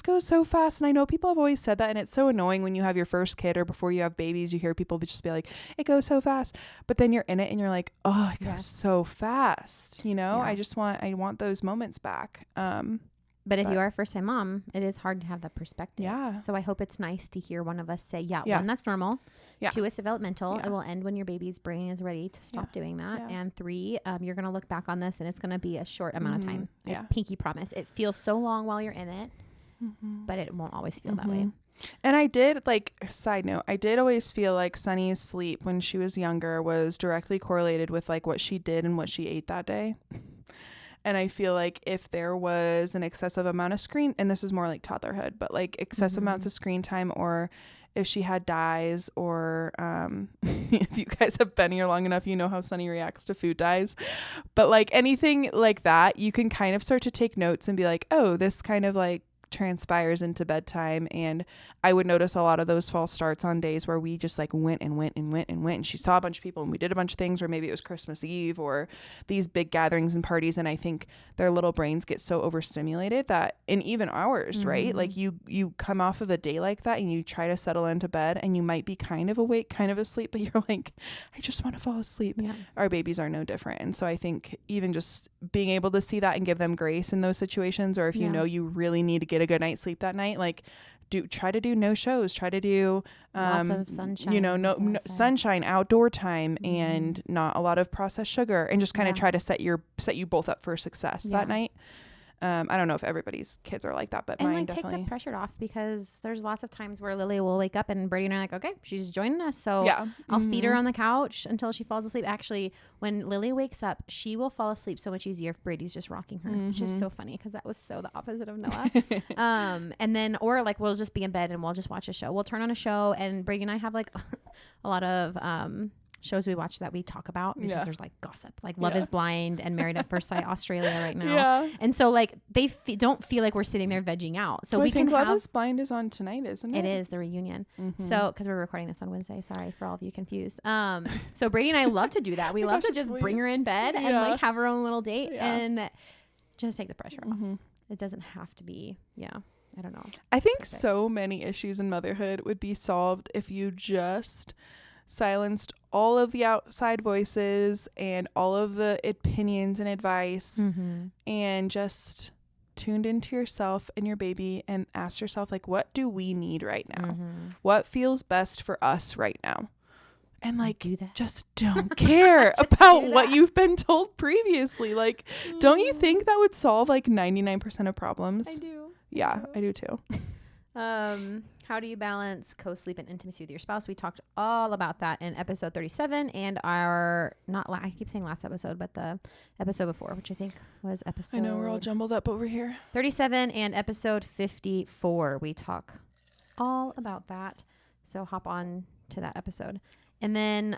goes so fast. And I know people have always said that, and it's so annoying when you have your first kid or before you have babies, you hear people just be like, it goes so fast, but then you're in it and you're like, oh, it goes so fast. You know, I want those moments back. But if you are a first-time mom, it is hard to have that perspective. Yeah. So I hope it's nice to hear one of us say, one, that's normal. 2, it's developmental. It will end when your baby's brain is ready to stop doing that. And 3, you're going to look back on this and it's going to be a short amount of time. Pinky promise. It feels so long while you're in it, but it won't always feel that way. And I did, like, side note, I did always feel like Sunny's sleep when she was younger was directly correlated with like what she did and what she ate that day. And I feel like if there was an excessive amount of screen, and this is more like toddlerhood, but like excessive amounts of screen time, or if she had dyes, or if you guys have been here long enough, you know how Sunny reacts to food dyes. But like anything like that, you can kind of start to take notes and be like, oh, this kind of like transpires into bedtime. And I would notice a lot of those false starts on days where we just like went and she saw a bunch of people and we did a bunch of things, or maybe it was Christmas Eve or these big gatherings and parties, and I think their little brains get so overstimulated that, and even ours, right, like you come off of a day like that and you try to settle into bed and you might be kind of awake, kind of asleep, but you're like, I just want to fall asleep. Our babies are no different. And so I think even just being able to see that and give them grace in those situations, or if you know you really need to get a good night's sleep that night, like try to do no shows, try to do lots of sunshine, you know, no sunshine, outdoor time, and not a lot of processed sugar, and just kind of try to set you both up for success that night. I don't know if everybody's kids are like that, but mine definitely. Take the pressure off, because there's lots of times where Lily will wake up and Brady and I are like, okay, she's joining us. So I'll feed her on the couch until she falls asleep. Actually, when Lily wakes up, she will fall asleep so much easier if Brady's just rocking her, which is so funny because that was so the opposite of Noah. And then, or like we'll just be in bed and we'll just watch a show. We'll turn on a show, and Brady and I have like a lot of shows we watch that we talk about, because there's like gossip, like Love is Blind and Married at First Sight Australia right now. And so like they don't feel like we're sitting there vegging out. So we can Love is Blind is on tonight, isn't it? It is the reunion. So because we're recording this on Wednesday, sorry for all of you confused. So Brady and I love to do that. We love to just bring her in bed and like have her own little date and just take the pressure off. It doesn't have to be I don't know. I think so many issues in motherhood would be solved if you just silenced all of the outside voices and all of the opinions and advice, and just tuned into yourself and your baby and asked yourself, like, what do we need right now? What feels best for us right now? And like, do that. Just don't care about what you've been told previously. Like, don't you think that would solve like 99% of problems? I do. Yeah, I do too. How do you balance co-sleep and intimacy with your spouse? We talked all about that in episode 37 and I keep saying last episode, but the episode before, which I think was episode... I know, we're all jumbled up over here. 37 and episode 54. We talk all about that. So hop on to that episode. And then,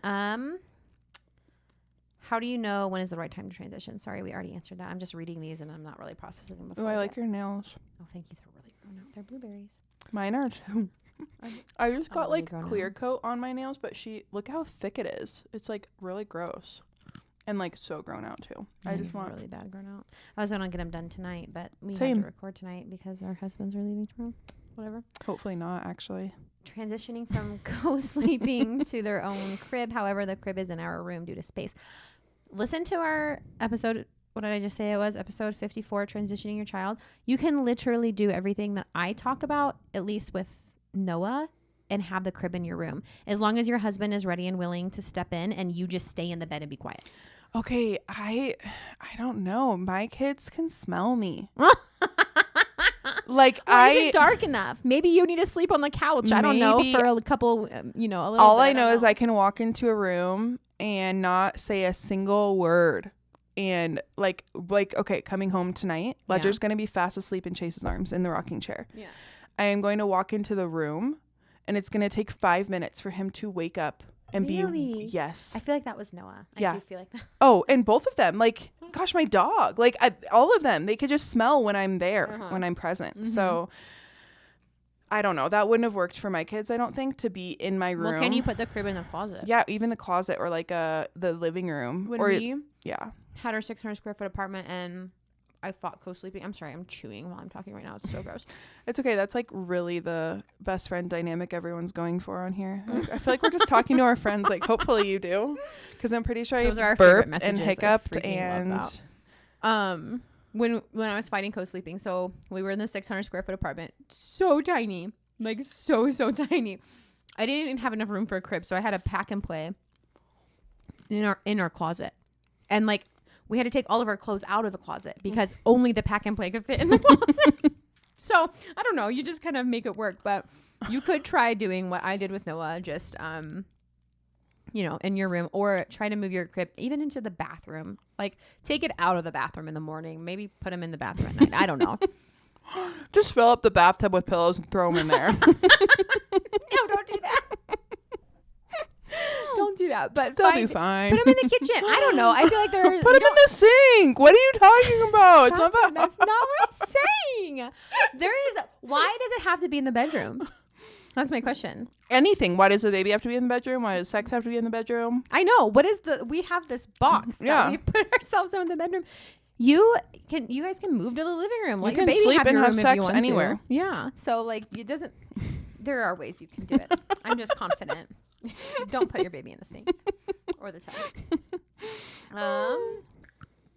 how do you know when is the right time to transition? Sorry, we already answered that. I'm just reading these and I'm not really processing them before. Oh, I like your nails. Oh, thank you. They're really grown out. They're blueberries. Mine are too. I just got like clear coat on my nails, but look how thick it is. It's like really gross. And like so grown out too. I just want really bad grown out. I was gonna get them done tonight, but we had to record tonight because our husbands are leaving tomorrow. Whatever. Hopefully not, actually. Transitioning from co-sleeping to their own crib. However, the crib is in our room due to space. Listen to our episode. What did I just say it was? Episode 54, transitioning your child. You can literally do everything that I talk about, at least with Noah, and have the crib in your room. As long as your husband is ready and willing to step in and you just stay in the bed and be quiet. Okay, I don't know. My kids can smell me. Like, is it dark enough? Maybe you need to sleep on the couch. I don't know, for a couple, a little all bit, I know is I can walk into a room and not say a single word. And like, okay, coming home tonight, Ledger's going to be fast asleep in Chase's arms in the rocking chair. Yeah. I am going to walk into the room and it's going to take 5 minutes for him to wake up and be, yes. I feel like that was Noah. I do feel like that. Oh, and both of them, like, gosh, my dog, like all of them, they could just smell when I'm there, when I'm present. So I don't know. That wouldn't have worked for my kids, I don't think, to be in my room. Well, can you put the crib in the closet? Yeah, even the closet, or like the living room. When we had our 600 square foot apartment and I fought co-sleeping. I'm sorry, I'm chewing while I'm talking right now. It's so gross. It's okay. That's like really the best friend dynamic everyone's going for on here. Like, I feel like we're just talking to our friends. Like, hopefully you do, because I'm pretty sure I burped and hiccuped and. When I was fighting co-sleeping, so we were in the 600 square foot apartment, so tiny, like so tiny. I didn't even have enough room for a crib, so I had a pack and play in our closet, and like we had to take all of our clothes out of the closet because only the pack and play could fit in the closet. So I don't know, you just kind of make it work, but you could try doing what I did with Noah, just you know, in your room, or try to move your crib even into the bathroom. Like take it out of the bathroom in the morning, maybe put them in the bathroom at night. I don't know. Just fill up the bathtub with pillows and throw them in there. No, don't do that. Don't do that. But they'll be fine. Put them in the kitchen. I don't know. I feel like there's... Put them in the sink. What are you talking about? It's not that. That's not what I'm saying. Why does it have to be in the bedroom? That's my question. Anything. Why does the baby have to be in the bedroom? Why does sex have to be in the bedroom? I know. We have this box that we put ourselves in the bedroom. You guys can move to the living room. Let your baby sleep have and your have room sex if you want anywhere. To. Yeah. So like it doesn't. There are ways you can do it. I'm just confident. Don't put your baby in the sink or the tub.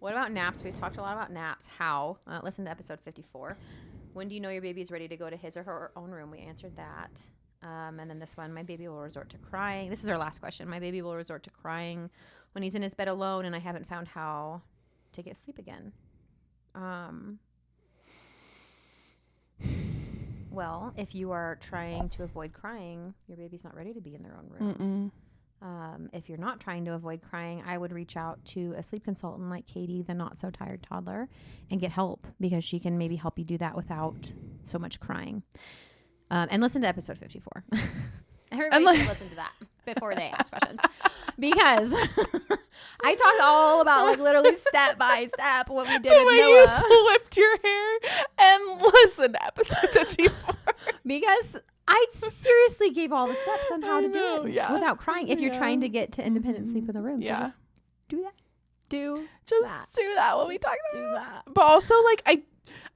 What about naps? We've talked a lot about naps. How? Listen to episode 54. When do you know your baby is ready to go to his or her own room? We answered that. And then this one, my baby will resort to crying. This is our last question. My baby will resort to crying when he's in his bed alone, and I haven't found how to get sleep again. Well, if you are trying to avoid crying, your baby's not ready to be in their own room. If you're not trying to avoid crying, I would reach out to a sleep consultant like Katie, the not so tired toddler, and get help, because she can maybe help you do that without so much crying. And listen to episode 54. Everybody should listen to that before they ask questions, because I talked all about like literally step by step what we did with Noah. You flipped your hair and listened to episode 54. Because I seriously gave all the steps on how to do it without crying. If you're trying to get to independent sleep in the room, so just do that. Do that when we talk about do that. But also, like,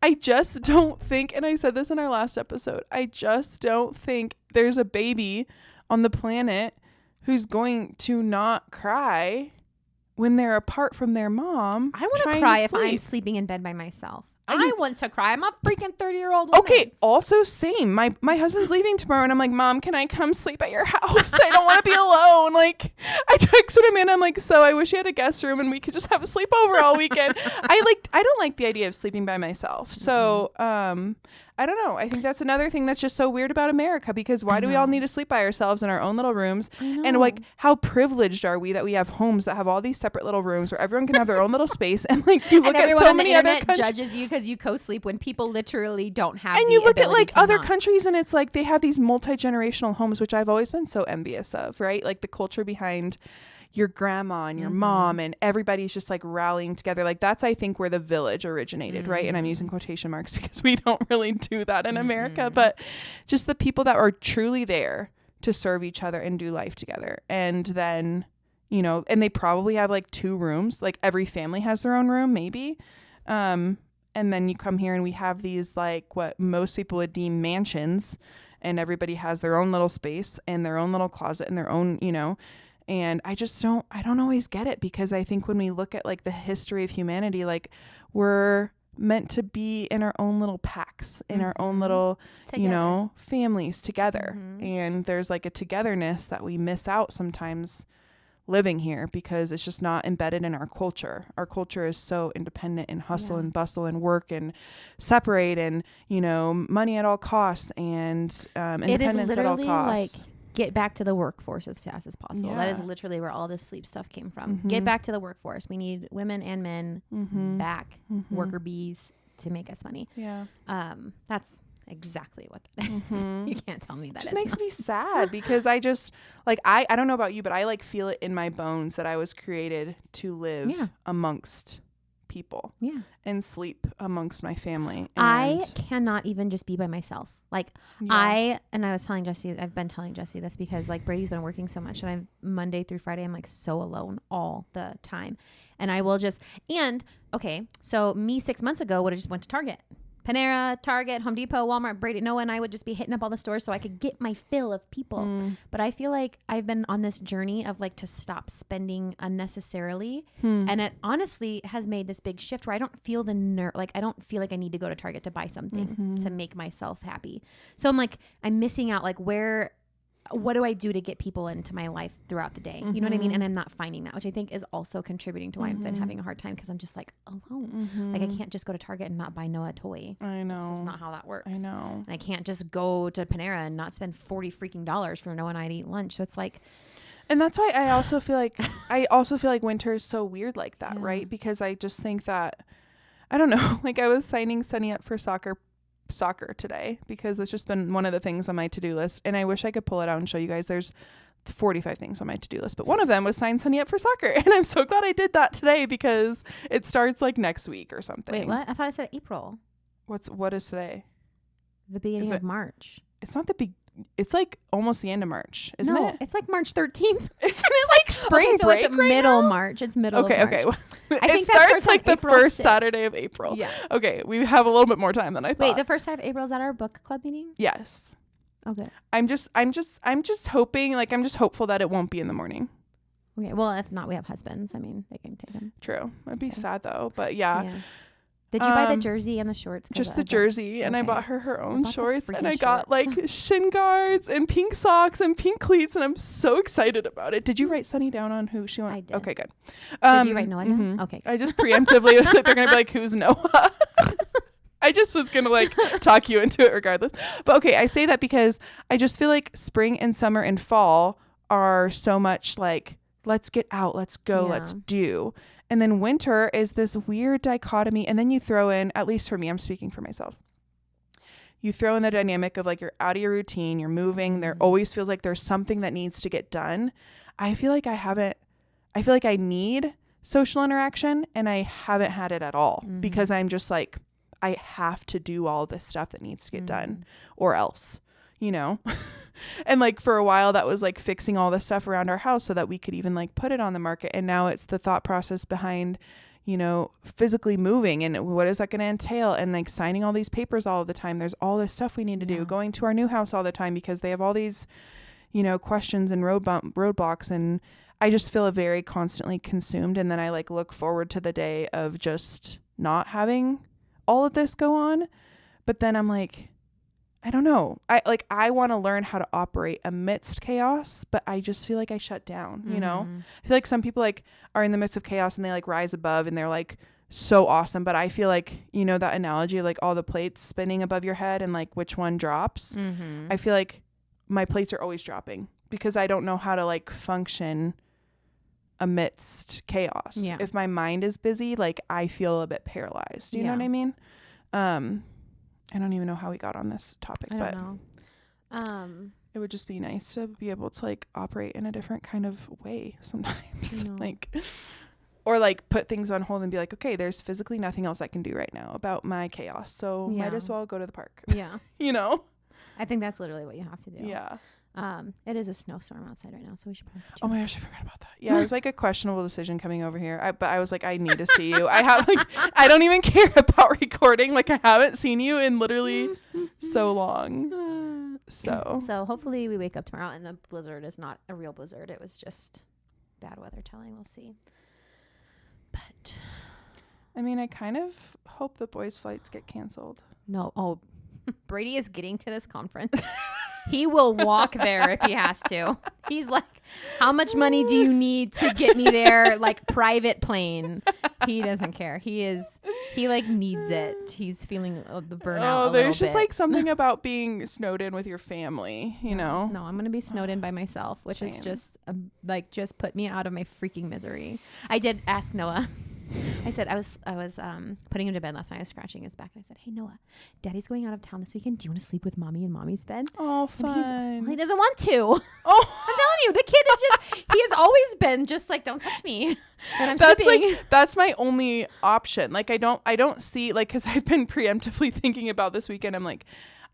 I just don't think, and I said this in our last episode, I just don't think there's a baby on the planet who's going to not cry when they're apart from their mom. I want to cry if I'm sleeping in bed by myself. I want to cry. I'm a freaking 30-year-old woman. Okay, also same. My husband's leaving tomorrow, and I'm like, Mom, can I come sleep at your house? I don't want to be alone. Like, I texted him, and I'm like, so I wish you had a guest room, and we could just have a sleepover all weekend. I don't like the idea of sleeping by myself. So, I don't know. I think that's another thing that's just so weird about America, because why do we all need to sleep by ourselves in our own little rooms? And like, how privileged are we that we have homes that have all these separate little rooms where everyone can have their own little space? And like, you look at so many other countries, judges you because you co-sleep when people literally don't have. And you look at like other countries, and it's like they have these multi-generational homes, which I've always been so envious of, right? Like the culture behind your grandma and your mom, and everybody's just like rallying together. Like that's, I think, where the village originated, right? And I'm using quotation marks because we don't really do that in America, but just the people that are truly there to serve each other and do life together. And then, you know, and they probably have like 2 rooms, like every family has their own room, maybe. And then you come here and we have these like what most people would deem mansions, and everybody has their own little space and their own little closet and their own, you know. And I don't always get it, because I think when we look at like the history of humanity, like we're meant to be in our own little packs, in our own little, you know, families together. And there's like a togetherness that we miss out sometimes living here, because it's just not embedded in our culture. Our culture is so independent and hustle and bustle and work and separate and, you know, money at all costs and independence at all costs. Like, get back to the workforce as fast as possible. That is literally where all this sleep stuff came from. Get back to the workforce. We need women and men back, worker bees, to make us money. That's exactly what that is. You can't tell me that. It just makes me sad, because I just like, I don't know about you, but I like feel it in my bones that I was created to live amongst people and sleep amongst my family. And I cannot even just be by myself. Like I was telling Jesse, I've been telling Jesse this, because like Brady's been working so much, and I'm Monday through Friday, I'm like so alone all the time. And I will just, and okay, so me 6 months ago would have just went to Target, Panera, Target, Home Depot, Walmart. Brady, Noah and I would just be hitting up all the stores so I could get my fill of people. But I feel like I've been on this journey of like to stop spending unnecessarily. And it honestly has made this big shift where I don't feel like I don't feel like I need to go to Target to buy something to make myself happy. So I'm like, I'm missing out, like what do I do to get people into my life throughout the day? You know what I mean? And I'm not finding that, which I think is also contributing to why I've been having a hard time, because I'm just like alone. Like I can't just go to Target and not buy Noah a toy. I know. This is not how that works. I know. And I can't just go to Panera and not spend $40 freaking for Noah and I to eat lunch. So it's like, And that's why I also feel like winter is so weird like that, right? Because I just think that, I don't know, like I was signing Sunny up for soccer today because that's just been one of the things on my to-do list, and I wish I could pull it out and show you guys. There's 45 things on my to-do list, but one of them was sign Sunny up for soccer, and I'm so glad I did that today because it starts like next week or something. Wait, what? I thought I said April. What is today? The beginning of March. It's not it's like almost the end of March, isn't it? It's like March 13th. Isn't it like spring break? It's middle March. It's middle of March. Okay. I think it starts like the April first 6th. Saturday of April. Yeah. Okay, we have a little bit more time than I thought. Wait, the first Saturday of April, is that our book club meeting? Yes. Okay. I'm just hoping, like, I'm just hopeful that it won't be in the morning. Okay. Well, if not, we have husbands. I mean, they can take them. True. It'd be sad though, but yeah. Did you buy the jersey and the shorts? Just the jersey, and I bought her own shorts, and I got shorts. like shin guards and pink socks and pink cleats, and I'm so excited about it. Did you write Sunny down on who she wants? I did. Okay, good. Did you write Noah down? Okay. I just preemptively was they're gonna be like, who's Noah? I just was gonna like talk you into it regardless. But okay, I say that because I just feel like spring and summer and fall are so much like, let's get out, let's go, let's do. And then winter is this weird dichotomy. And then you throw in, at least for me, I'm speaking for myself, you throw in the dynamic of like you're out of your routine, you're moving, there always feels like there's something that needs to get done. I feel like I need social interaction, and I haven't had it at all because I'm just like, I have to do all this stuff that needs to get done or else, you know? And like for a while that was like fixing all the stuff around our house so that we could even like put it on the market. And now it's the thought process behind, you know, physically moving and what is that going to entail, and like signing all these papers all the time. There's all this stuff we need to do, going to our new house all the time because they have all these, you know, questions and roadblocks. And I just feel very constantly consumed. And then I like look forward to the day of just not having all of this go on. But then I'm like, I don't know. I want to learn how to operate amidst chaos, but I just feel like I shut down, you know? I feel like some people like are in the midst of chaos and they like rise above and they're like so awesome. But I feel like, you know, that analogy of like all the plates spinning above your head and like which one drops. I feel like my plates are always dropping because I don't know how to like function amidst chaos. Yeah. If my mind is busy, like I feel a bit paralyzed. You know what I mean? I don't even know how we got on this topic, but it would just be nice to be able to like operate in a different kind of way sometimes. Like, or like put things on hold and be like, okay, there's physically nothing else I can do right now about my chaos. So might as well go to the park. Yeah. You know? I think that's literally what you have to do. Yeah. It is a snowstorm outside right now, so we should probably. Oh my gosh, I forgot about that. Yeah, it was like a questionable decision coming over here. But I was like, I need to see you. I have like, I don't even care about recording. Like, I haven't seen you in literally so long. So hopefully we wake up tomorrow and the blizzard is not a real blizzard. It was just bad weather telling. We'll see. But I mean, I kind of hope the boys' flights get canceled. No. Oh, Brady is getting to this conference. He will walk there if he has to. He's like, how much money do you need to get me there? Like private plane. He doesn't care. He like needs it. He's feeling the burnout. Oh, there's just like something about being snowed in with your family, you know? No, I'm going to be snowed in by myself, which is just like, just put me out of my freaking misery. I did ask Noah. I said, I was putting him to bed last night. I was scratching his back and I said, hey, Noah, Daddy's going out of town this weekend. Do you want to sleep with Mommy in Mommy's bed? Oh, fun. He doesn't want to. Oh, I'm telling you, the kid is just, he has always been just like, don't touch me when I'm sleeping. That's my only option. Like, I don't see, like, cause I've been preemptively thinking about this weekend. I'm like,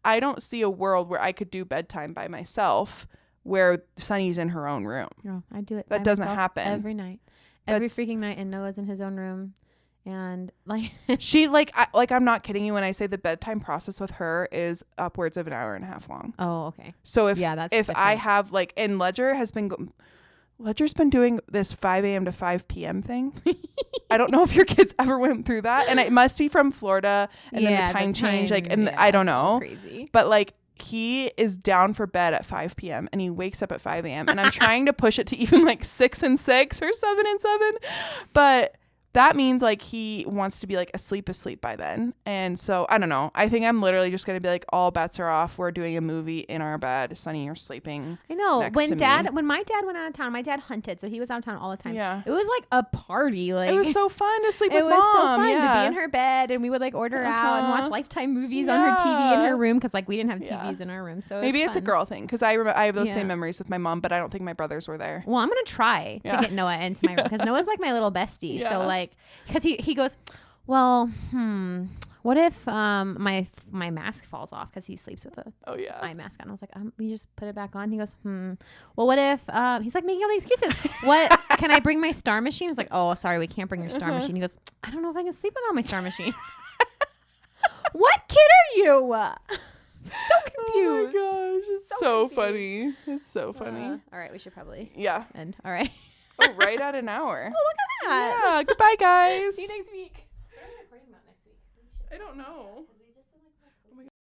I don't see a world where I could do bedtime by myself where Sunny's in her own room. No, I do it. That doesn't happen every night. Every freaking night, and Noah's in his own room, and like she I'm not kidding you when I say the bedtime process with her is upwards of an hour and a half long. Oh, okay. So if I have like, and Ledger's been doing this 5 a.m. to 5 p.m. thing. I don't know if your kids ever went through that, and it must be from Florida, and then the time change, like, and I don't know, crazy, but like. He is down for bed at 5 p.m. and he wakes up at 5 a.m. and I'm trying to push it to even like 6 and 6 or 7 and 7. But that means like he wants to be like asleep by then. And so I don't know. I think I'm literally just going to be like, all bets are off. We're doing a movie in our bed. Sunny, you're sleeping. I know. Next When to me. when my dad went out of town, my dad hunted, so he was out of town all the time. Yeah. It was like a party. Like, it was so fun to sleep it with was mom. so fun yeah. to be in her bed, and we would like order out and watch Lifetime movies on her TV in her room, because like we didn't have TVs in our room. So maybe it's a girl thing, because I have those Yeah. same memories with my mom, but I don't think my brothers were there. Well, I'm gonna try to get Noah into my room, because Noah's like my little bestie. Yeah. So like, because he goes, well, what if my mask falls off, because he sleeps with a eye mask on. I was like, we just put it back on. He goes, well, what if he's like making all these excuses. What, can I bring my Star Machine? I was like, oh, sorry, we can't bring your Star Machine. He goes, I don't know if I can sleep without my Star Machine. What kid are you? So confused. Oh my gosh, it's so funny. It's so funny. All right, we should probably end. All right. Oh, right at an hour. Oh, look at that. Yeah, goodbye, guys. See you next week. I don't know.